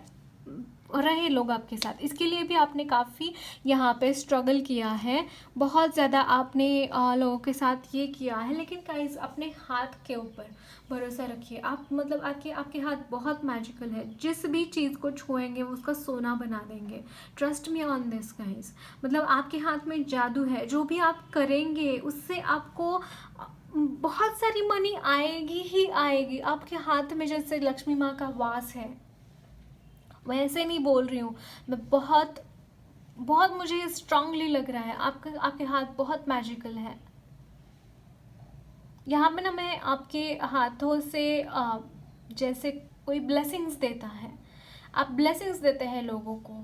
रहे लोग आपके साथ, इसके लिए भी आपने काफ़ी यहाँ पे स्ट्रगल किया है। बहुत ज़्यादा आपने लोगों के साथ ये किया है। लेकिन गाइस, अपने हाथ के ऊपर भरोसा रखिए आप। मतलब आपके हाथ बहुत मैजिकल है, जिस भी चीज़ को छुएंगे वो उसका सोना बना देंगे। Trust me on this guys. मतलब आपके हाथ में जादू है, जो भी आप करेंगे उससे आपको बहुत सारी मनी आएगी ही आएगी। आपके हाथ में जैसे लक्ष्मी माँ का वास है, वैसे नहीं बोल रही हूँ मैं, बहुत बहुत मुझे स्ट्रांगली लग रहा है आपके हाथ बहुत मैजिकल है। यहाँ पे ना मैं आपके हाथों से जैसे कोई ब्लेसिंग्स देता है, आप ब्लेसिंग्स देते हैं लोगों को,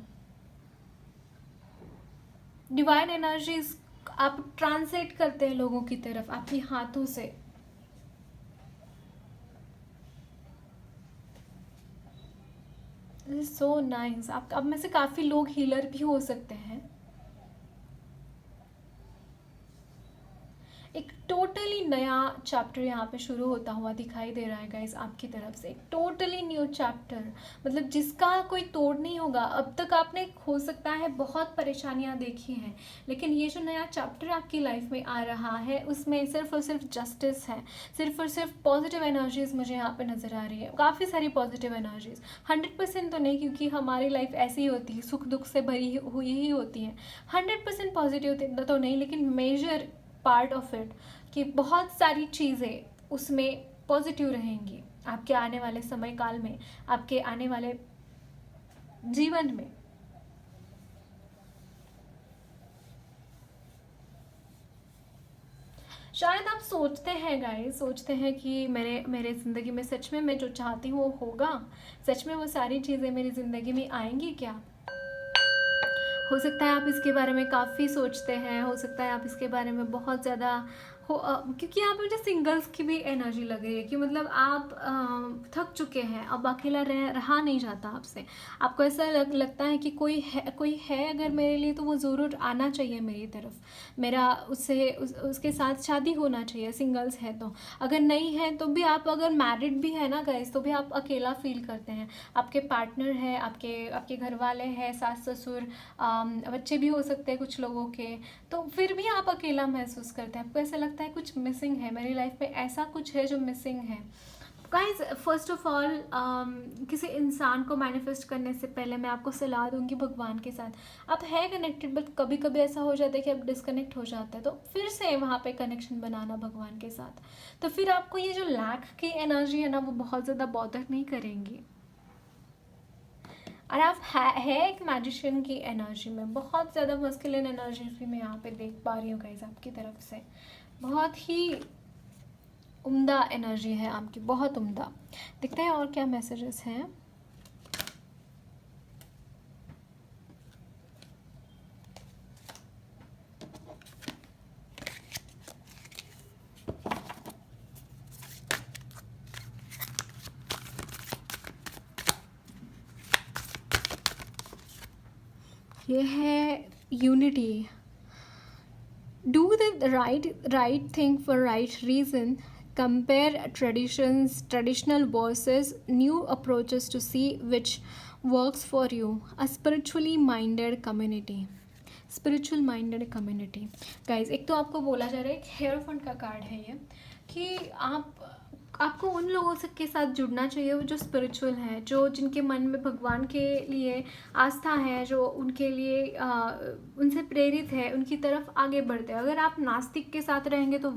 डिवाइन एनर्जीज आप ट्रांसलेट करते हैं लोगों की तरफ आपके हाथों से। So nice. आप में से काफ़ी लोग हीलर भी हो सकते हैं। एक टोटली नया चैप्टर यहाँ पे शुरू होता हुआ दिखाई दे रहा है गाइस आपकी तरफ से। एक टोटली न्यू चैप्टर, मतलब जिसका कोई तोड़ नहीं होगा। अब तक आपने हो सकता है बहुत परेशानियाँ देखी हैं, लेकिन ये जो नया चैप्टर आपकी लाइफ में आ रहा है उसमें सिर्फ और सिर्फ जस्टिस है, सिर्फ और सिर्फ पॉजिटिव एनर्जीज मुझे यहाँ पे नज़र आ रही है। काफ़ी सारी पॉजिटिव एनर्जीज, 100% तो नहीं, क्योंकि हमारी लाइफ ऐसी ही होती है, सुख दुख से भरी हुई ही होती है। 100% पॉजिटिव तो नहीं, लेकिन मेजर पार्ट ऑफ इट कि बहुत सारी चीज़ें उसमें पॉजिटिव रहेंगी आपके आने वाले समय काल में, आपके आने वाले जीवन में। शायद आप सोचते हैं गाइस, सोचते हैं कि मेरे ज़िंदगी में सच में मैं जो चाहती हूँ वो होगा, सच में वो सारी चीज़ें मेरी ज़िंदगी में आएंगी क्या। हो सकता है आप इसके बारे में काफ़ी सोचते हैं, हो सकता है आप इसके बारे में बहुत ज़्यादा क्योंकि आप मुझे सिंगल्स की भी एनर्जी लग रही है कि मतलब आप थक चुके हैं, अब अकेला रहा नहीं जाता आपसे। आपको ऐसा लगता है कि कोई है अगर मेरे लिए तो वो ज़रूर आना चाहिए मेरी तरफ, मेरा उसके साथ शादी होना चाहिए, सिंगल्स है तो। अगर नहीं है तो भी आप अगर मैरिड भी है ना गाइस, तो भी आप अकेला फील करते हैं। आपके पार्टनर है, आपके आपके घर वाले हैं, सास ससुर, बच्चे भी हो सकते हैं कुछ लोगों के, तो फिर भी आप अकेला महसूस करते हैं। आपको ऐसा लगता है कुछ मिसिंग है मेरी लाइफ में, ऐसा कुछ है जो मिसिंग है। गाइज फर्स्ट ऑफ ऑल किसी इंसान को मैनिफेस्ट करने से पहले मैं आपको सलाह दूंगी भगवान के साथ। आप है कनेक्टेड, बट कभी कभी ऐसा हो जाता है कि आप डिस्कनेक्ट हो जाते हैं, तो फिर से वहाँ पे कनेक्शन बनाना भगवान के साथ। तो फिर आपको ये जो लैक की एनर्जी है ना, वो बहुत ज़्यादा बॉदर नहीं करेंगी। और आप है एक मैजिशियन की एनर्जी में, बहुत ज़्यादा मस्कुलिन एनर्जी भी मैं यहाँ पे देख पा रही हूँ गाइस आपकी तरफ से। बहुत ही उम्दा एनर्जी है आपकी, बहुत उम्दा। देखते हैं और क्या मैसेजेस हैं। ये है unity. Do the right thing for right reason. Compare traditional versus new approaches to see which works for you. A spiritually minded community. Spiritual minded community. Guys एक तो आपको बोला जा रहा है, एक हेयर फंड का कार्ड है ये, कि आपको उन लोगों से के साथ जुड़ना चाहिए वो जो स्पिरिचुअल हैं, जो जिनके मन में भगवान के लिए आस्था है, जो उनके लिए उनसे प्रेरित है, उनकी तरफ आगे बढ़ते हैं। अगर आप नास्तिक के साथ रहेंगे तो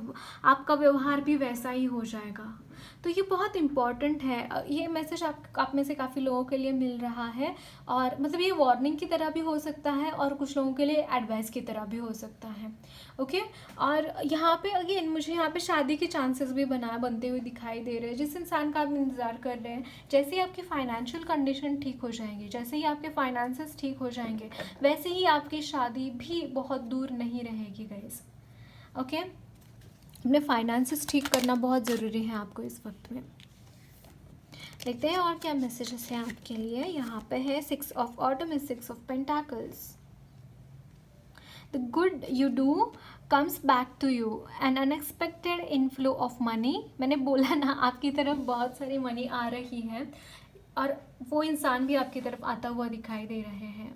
आपका व्यवहार भी वैसा ही हो जाएगा। तो ये बहुत इम्पॉर्टेंट है। ये मैसेज आप में से काफ़ी लोगों के लिए मिल रहा है, और मतलब ये वार्निंग की तरह भी हो सकता है और कुछ लोगों के लिए एडवाइस की तरह भी हो सकता है। ओके। और यहाँ पे अगेन मुझे यहाँ पे शादी के चांसेस भी बनते हुए दिखाई दे रहे हैं। जिस इंसान का आप इंतज़ार कर रहे हैं, जैसे ही आपकी फाइनेंशियल कंडीशन ठीक हो जाएंगी, जैसे ही आपके फाइनेंसेस ठीक हो जाएंगे, वैसे ही आपकी शादी भी बहुत दूर नहीं रहेगी गाइस। ओके। अपने फाइनेंसेस ठीक करना बहुत ज़रूरी है आपको इस वक्त में। देखते हैं और क्या मैसेजेस हैं आपके लिए। यहाँ पे है 6 of autumn is 6 of pentacles. The good you do comes back to you, an unexpected inflow of money. मैंने बोला ना आपकी तरफ बहुत सारी मनी आ रही है, और वो इंसान भी आपकी तरफ आता हुआ दिखाई दे रहे हैं।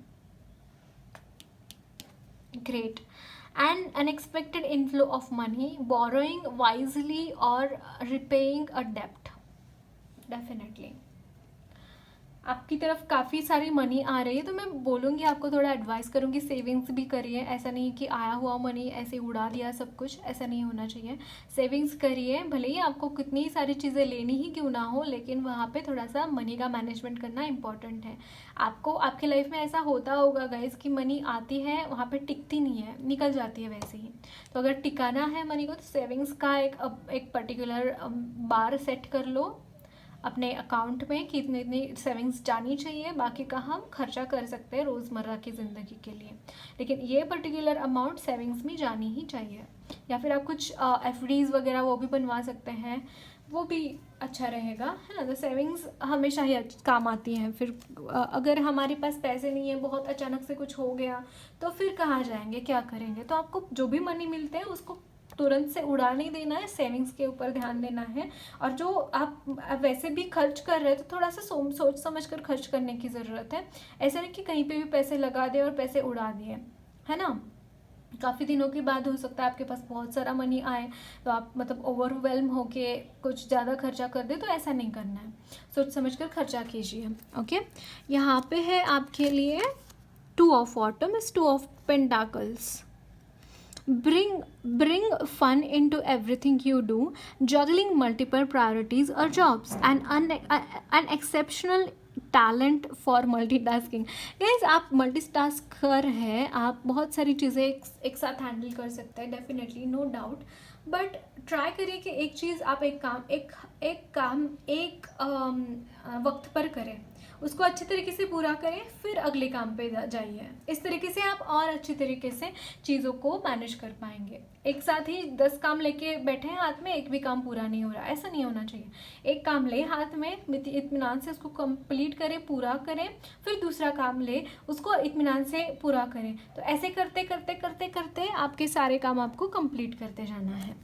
Great. An unexpected inflow of money, borrowing wisely or repaying a debt. Definitely आपकी तरफ काफ़ी सारी मनी आ रही है, तो मैं बोलूँगी आपको थोड़ा एडवाइस करूँगी सेविंग्स भी करिए। ऐसा नहीं कि आया हुआ मनी ऐसे उड़ा दिया सब कुछ, ऐसा नहीं होना चाहिए। सेविंग्स करिए, भले ही आपको कितनी सारी चीज़ें लेनी ही क्यों ना हो, लेकिन वहाँ पे थोड़ा सा मनी का मैनेजमेंट करना इंपॉर्टेंट है। आपको आपके लाइफ में ऐसा होता होगा गाइज कि मनी आती है, वहाँ पर टिकती नहीं है, निकल जाती है वैसे ही। तो अगर टिकाना है मनी को, तो सेविंग्स का एक पर्टिकुलर बार सेट कर लो अपने अकाउंट में कि इतनी इतनी सेविंग्स जानी चाहिए, बाकी का हम खर्चा कर सकते हैं रोज़मर्रा की ज़िंदगी के लिए, लेकिन ये पर्टिकुलर अमाउंट सेविंग्स में जानी ही चाहिए। या फिर आप कुछ एफडीज़ वगैरह वो भी बनवा सकते हैं, वो भी अच्छा रहेगा, है ना। तो सेविंग्स हमेशा ही काम आती हैं। फिर अगर हमारे पास पैसे नहीं है, बहुत अचानक से कुछ हो गया, तो फिर कहाँ जाएंगे, क्या करेंगे। तो आपको जो भी मनी मिलते हैं उसको तुरंत से उड़ा नहीं देना है, सेविंग्स के ऊपर ध्यान देना है। और जो आप वैसे भी खर्च कर रहे हैं, तो थोड़ा सा सोच समझ कर खर्च करने की ज़रूरत है। ऐसा नहीं कि कहीं पे भी पैसे लगा दिए और पैसे उड़ा दिए, है ना। काफ़ी दिनों के बाद हो सकता है आपके पास बहुत सारा मनी आए, तो आप मतलब ओवरवेल्म होके कुछ ज़्यादा खर्चा कर दे, तो ऐसा नहीं करना है। सोच समझ कर खर्चा कीजिए। ओके। यहाँ पे है आपके लिए 2 of autumn is 2 of pentacles. Bring fun into everything you do, juggling multiple priorities or jobs, and an exceptional talent for multitasking. Guys आप मल्टीटास्कर हैं, आप बहुत सारी चीज़ें एक साथ हैंडल कर सकते हैं, definitely, no doubt. But try करिए कि एक चीज़ आप एक काम एक वक्त पर करें, उसको अच्छे तरीके से पूरा करें, फिर अगले काम पे जाइए। इस तरीके से आप और अच्छी तरीके से चीज़ों को मैनेज कर पाएंगे। एक साथ ही 10 काम लेके बैठे हैं हाथ में, एक भी काम पूरा नहीं हो रहा, ऐसा नहीं होना चाहिए। एक काम ले हाथ में, इत्मीनान से उसको कंप्लीट करें, पूरा करें, फिर दूसरा काम ले, उसको इत्मीनान से पूरा करें। तो ऐसे करते करते करते करते आपके सारे काम आपको कंप्लीट करते जाना है।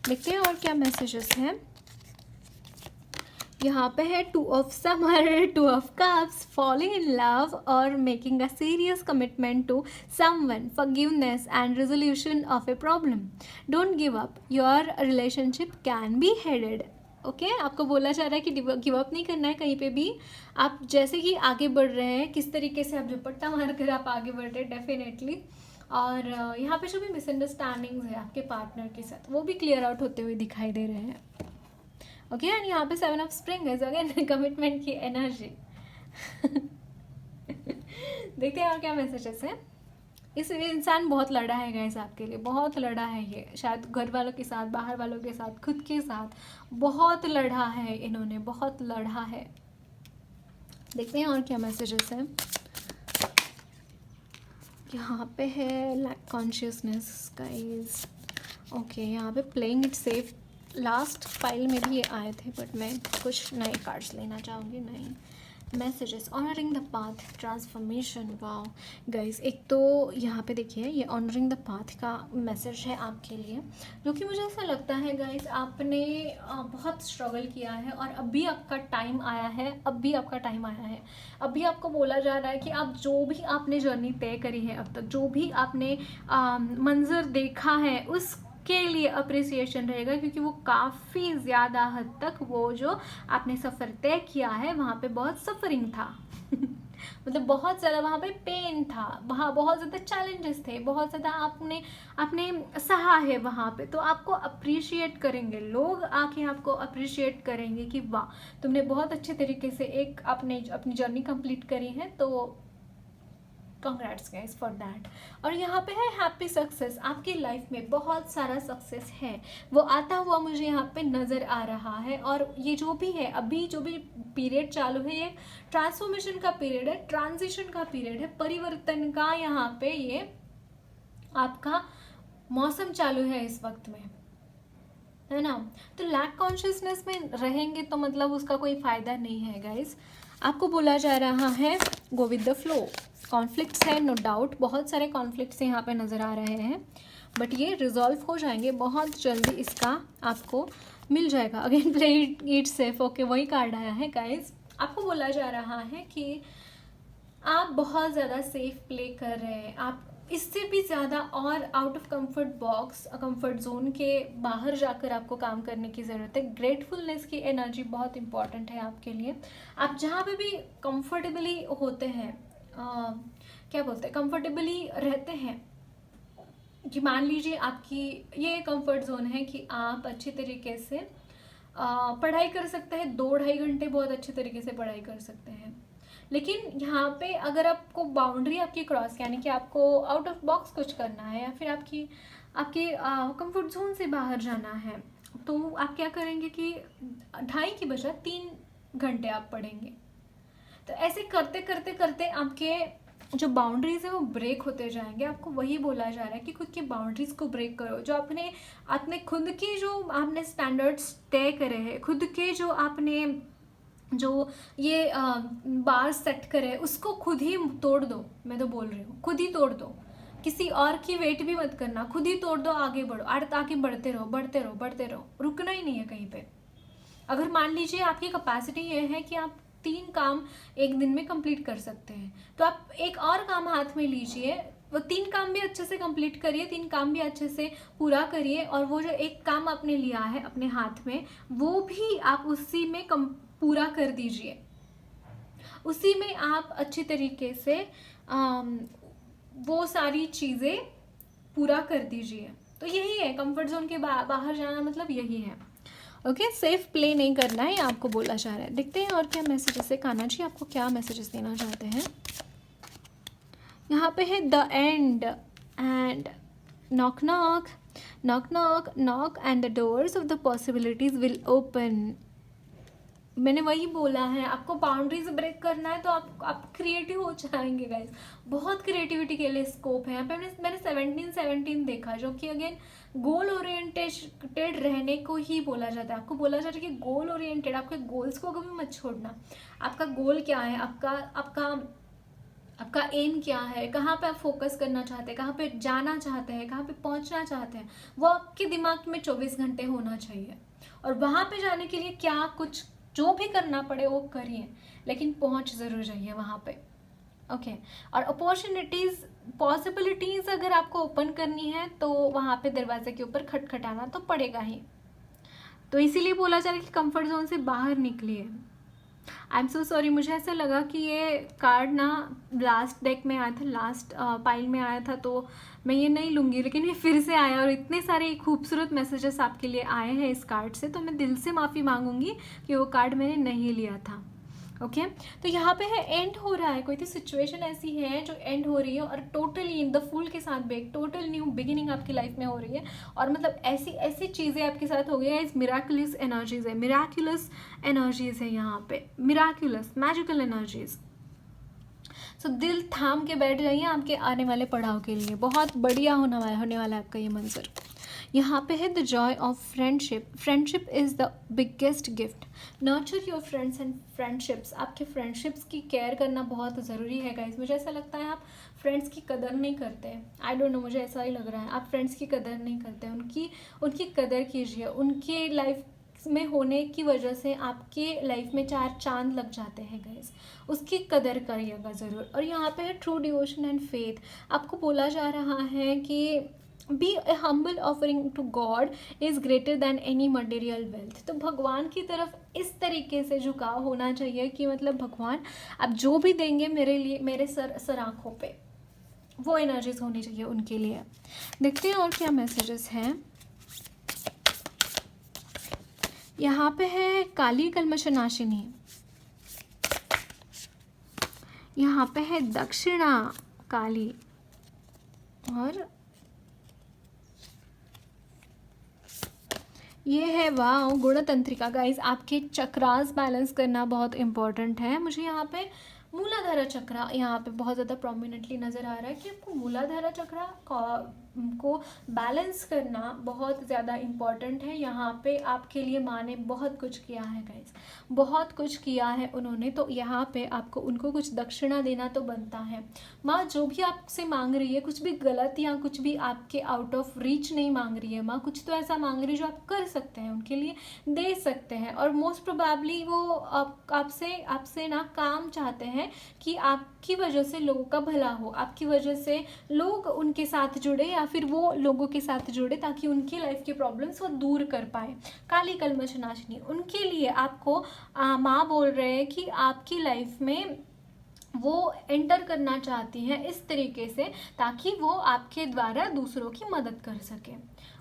देखते हैं और क्या मैसेजेस हैं। यहाँ पे है 2 ऑफ समर, 2 of cups, falling in love और making a serious commitment to someone, forgiveness and resolution of a problem. Don't give up, your relationship can be headed. Okay, आपको बोला जा रहा है कि गिव अप नहीं करना है कहीं पे भी। आप जैसे कि आगे बढ़ रहे हैं, किस तरीके से आप झपट्टा मार कर आप आगे बढ़ रहे हैं डेफिनेटली। और यहाँ पे जो भी मिसअंडरस्टैंडिंग्स है आपके पार्टनर के साथ, वो भी क्लियर आउट होते हुए दिखाई दे रहे हैं। ओके, एंड यहाँ पे 7 ऑफ स्प्रिंग है, अगेन कमिटमेंट की एनर्जी। देखते हैं और क्या मैसेजेस हैं। इस इंसान बहुत लड़ा है गाइस आपके लिए, बहुत लड़ा है ये, शायद घर वालों के साथ, बाहर वालों के साथ, खुद के साथ बहुत लड़ा है इन्होंने, बहुत लड़ा है। देखते हैं और क्या मैसेजेस हैं। यहाँ पे है लैक कॉन्शियसनेस गाइस। ओके, यहाँ पे playing it safe, last file में भी ये आए थे, बट मैं कुछ नए कार्ड्स लेना चाहूँगी। नए messages, honouring the path, transformation. Wow guys, एक तो यहाँ पे देखिए ये ऑनरिंग द पाथ का मैसेज है आपके लिए, जो कि मुझे ऐसा लगता है गाइस आपने बहुत स्ट्रगल किया है और अभी आपका टाइम आया है, अभी आपका टाइम आया है। अभी आपको बोला जा रहा है कि आप जो भी आपने जर्नी तय करी है अब तक, जो भी आपने मंजर देखा है, उस के लिए अप्रिसिएशन रहेगा, क्योंकि वो काफ़ी ज़्यादा हद तक वो जो आपने सफ़र तय किया है वहाँ पे बहुत सफरिंग था। मतलब बहुत ज़्यादा वहाँ पे पेन था, वहाँ बहुत ज़्यादा चैलेंजेस थे, बहुत ज़्यादा आपने आपने सहा है वहाँ पे। तो आपको अप्रिशिएट करेंगे लोग, आके आपको अप्रिशिएट करेंगे कि वाह तुमने बहुत अच्छे तरीके से एक आपने अपनी जर्नी कंप्लीट करी है, तो कंग्रेट्स गाइस फॉर दैट। और यहाँ पे है हैप्पी सक्सेस, आपकी लाइफ में बहुत सारा सक्सेस है, वो आता हुआ मुझे यहाँ पे नज़र आ रहा है। और ये जो भी है, अभी जो भी पीरियड चालू है, ये ट्रांसफॉर्मेशन का पीरियड है, ट्रांजिशन का पीरियड है, परिवर्तन का यहाँ पे ये आपका मौसम चालू है इस वक्त में, है ना। तो लैक कॉन्शियसनेस में रहेंगे तो मतलब उसका कोई फ़ायदा नहीं है गाइस। आपको बोला जा रहा है go with the flow. Conflicts है नो डाउट, बहुत सारे कॉन्फ्लिक्ट्स यहाँ पे नज़र आ रहे हैं, बट ये रिजॉल्व हो जाएंगे बहुत जल्दी, इसका आपको मिल जाएगा। Again play it safe, okay वही कार्ड आया है गाइस। आपको बोला जा रहा है कि आप बहुत ज़्यादा सेफ प्ले कर रहे हैं, आप इससे भी ज़्यादा और out of comfort box, comfort zone के बाहर जाकर आपको काम करने की ज़रूरत है। ग्रेटफुलनेस की एनर्जी बहुत इंपॉर्टेंट है आपके लिए। आप जहाँ पे भी कंफर्टेबली होते हैं, क्या बोलते हैं, कंफर्टेबली रहते हैं, कि मान लीजिए आपकी ये कंफर्ट जोन है कि आप अच्छी तरीके से पढ़ाई कर सकते हैं, 2-2.5 घंटे बहुत अच्छे तरीके से पढ़ाई कर सकते हैं। लेकिन यहाँ पे अगर आपको बाउंड्री आपकी क्रॉस, यानी कि आपको आउट ऑफ बॉक्स कुछ करना है, या फिर आपकी कंफर्ट जोन से बाहर जाना है, तो आप क्या करेंगे कि 2.5 की बजाय 3 घंटे आप पढ़ेंगे। तो ऐसे करते करते करते आपके जो बाउंड्रीज है वो ब्रेक होते जाएंगे। आपको वही बोला जा रहा है कि खुद की बाउंड्रीज को ब्रेक करो। जो आपने खुद की जो आपने स्टैंडर्ड्स तय करे हैं, खुद के जो आपने जो ये बार सेट करे, उसको खुद ही तोड़ दो। मैं तो बोल रही हूँ खुद ही तोड़ दो, किसी और की वेट भी मत करना, खुद ही तोड़ दो, आगे बढ़ो, आगे बढ़ते रहो, बढ़ते रहो, बढ़ते रहो, रुकना ही नहीं है कहीं पे। अगर मान लीजिए आपकी कैपेसिटी ये है कि आप 3 काम एक दिन में कंप्लीट कर सकते हैं, तो आप एक और काम हाथ में लीजिए, वो 3 काम भी अच्छे से कंप्लीट करिए, 3 काम भी अच्छे से पूरा करिए, और वो जो एक काम आपने लिया है अपने हाथ में, वो भी आप उसी में पूरा कर दीजिए, उसी में आप अच्छी तरीके से वो सारी चीज़ें पूरा कर दीजिए। तो यही है कंफर्ट जोन के बाहर जाना, मतलब यही है। ओके, सेफ प्ले नहीं करना है, आपको बोला जा रहा है। देखते हैं और क्या मैसेजेस है। कान्हा जी आपको क्या मैसेजेस देना चाहते हैं। यहाँ पे है the end and knock knock knock knock knock and the doors of the possibilities will open मैंने वही बोला है, आपको बाउंड्रीज ब्रेक करना है तो आप क्रिएटिव हो जाएंगे गाइस। बहुत क्रिएटिविटी के लिए स्कोप है यहाँ पे। मैंने 17 देखा, जो कि अगेन गोल ओरिएंटेड रहने को ही बोला जाता है। आपको बोला जाता है कि गोल ओरिएंटेड, आपके गोल्स को कभी मत छोड़ना। आपका गोल क्या है, आपका एम क्या है, कहाँ पे आप फोकस करना चाहते हैं, कहाँ पे जाना चाहते हैं, कहाँ पे पहुँचना चाहते हैं, वो आपके दिमाग में 24 घंटे होना चाहिए। और वहाँ पे जाने के लिए क्या कुछ जो भी करना पड़े वो करिए, लेकिन पहुँच ज़रूर जाइए वहाँ पे। ओके। और अपॉर्चुनिटीज़, पॉसिबिलिटीज़ अगर आपको ओपन करनी है तो वहाँ पे दरवाजे के ऊपर खटखटाना तो पड़ेगा ही। तो इसीलिए बोला जा रहा है कि कंफर्ट जोन से बाहर निकलिए। आई एम सो सॉरी, मुझे ऐसा लगा कि ये कार्ड ना लास्ट डेक में आया था, लास्ट पाइल में आया था, तो मैं ये नहीं लूँगी, लेकिन ये फिर से आया और इतने सारे खूबसूरत मैसेजेस आपके लिए आए हैं इस कार्ड से, तो मैं दिल से माफ़ी मांगूंगी कि वो कार्ड मैंने नहीं लिया था। ओके तो यहाँ पे है एंड हो रहा है, कोई तो सिचुएशन ऐसी है जो एंड हो रही है और टोटली इन द फुल के साथ भी एक टोटल न्यू बिगिनिंग आपकी लाइफ में हो रही है। और मतलब ऐसी ऐसी चीज़ें आपके साथ हो गई है, इस मिराकुलस एनर्जीज है, मिराकुलस एनर्जीज है यहाँ पे, मिराकुलस मैजिकल एनर्जीज। सो दिल थाम के बैठ जाइए आपके आने वाले पड़ाव के लिए, बहुत बढ़िया होने वाला है आपका ये मंजर। यहाँ पे है the Joy of friendship, friendship is the biggest gift, nurture your friends and friendships. आपके फ्रेंडशिप्स की केयर करना बहुत ज़रूरी है गाइस। मुझे ऐसा लगता है आप फ्रेंड्स की कदर नहीं करते, आई डोंट नो, मुझे ऐसा ही लग रहा है आप फ्रेंड्स की कदर नहीं करते। उनकी कदर कीजिए, उनके लाइफ में होने की वजह से आपके लाइफ में 4 चांद लग जाते हैं गाइस, उसकी कदर करिएगा ज़रूर। और यहाँ पे है ट्रू डिवोशन एंड फेथ, आपको बोला जा रहा है कि be a humble offering to God is greater than any material wealth. तो भगवान की तरफ इस तरीके से झुकाव होना चाहिए कि मतलब भगवान आप जो भी देंगे मेरे लिए, मेरे सर आँखों पे वो एनर्जीज होनी चाहिए उनके लिए। देखते हैं और क्या मैसेजेस हैं। यहाँ पे है काली कल्मशनाशिनी, यहाँ पे है दक्षिणा काली, और ये है वाओ गुणतंत्रिका। गाइस आपके चक्रास बैलेंस करना बहुत इंपॉर्टेंट है। मुझे यहाँ पे मूलाधारा चक्रा यहाँ पे बहुत ज़्यादा प्रोमिनेंटली नज़र आ रहा है कि आपको मूलाधारा चक्रा को बैलेंस करना बहुत ज़्यादा इम्पॉर्टेंट है। यहाँ पे आपके लिए माँ ने बहुत कुछ किया है गाइस, बहुत कुछ किया है उन्होंने, तो यहाँ पे आपको उनको कुछ दक्षिणा देना तो बनता है। माँ जो भी आपसे मांग रही है, कुछ भी गलत या कुछ भी आपके आउट ऑफ रीच नहीं मांग रही है, माँ कुछ तो ऐसा मांग रही है जो आप कर सकते हैं, उनके लिए दे सकते हैं। और मोस्ट प्रोबेबली वो आपसे ना काम चाहते हैं कि आपकी वजह से लोगों का भला हो, आपकी वजह से लोग उनके साथ जुड़े या फिर वो लोगों के साथ जुड़े, ताकि उनकी लाइफ की प्रॉब्लम्स वो दूर कर पाए। काली कल्मशनाशिनी उनके लिए आपको माँ बोल रहे हैं कि आपकी लाइफ में वो एंटर करना चाहती हैं इस तरीके से ताकि वो आपके द्वारा दूसरों की मदद कर सके।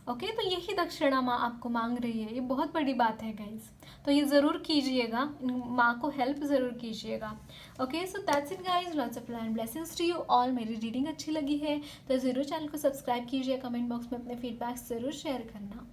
ओके तो यही दक्षिणा माँ आपको मांग रही है, ये बहुत बड़ी बात है गाइस, तो ये ज़रूर कीजिएगा, माँ को हेल्प ज़रूर कीजिएगा। Okay so that's it guys, lots of love and blessings to you all. मेरी रीडिंग अच्छी लगी है तो ज़रूर चैनल को सब्सक्राइब कीजिए, कमेंट बॉक्स में अपने फीडबैक ज़रूर शेयर करना।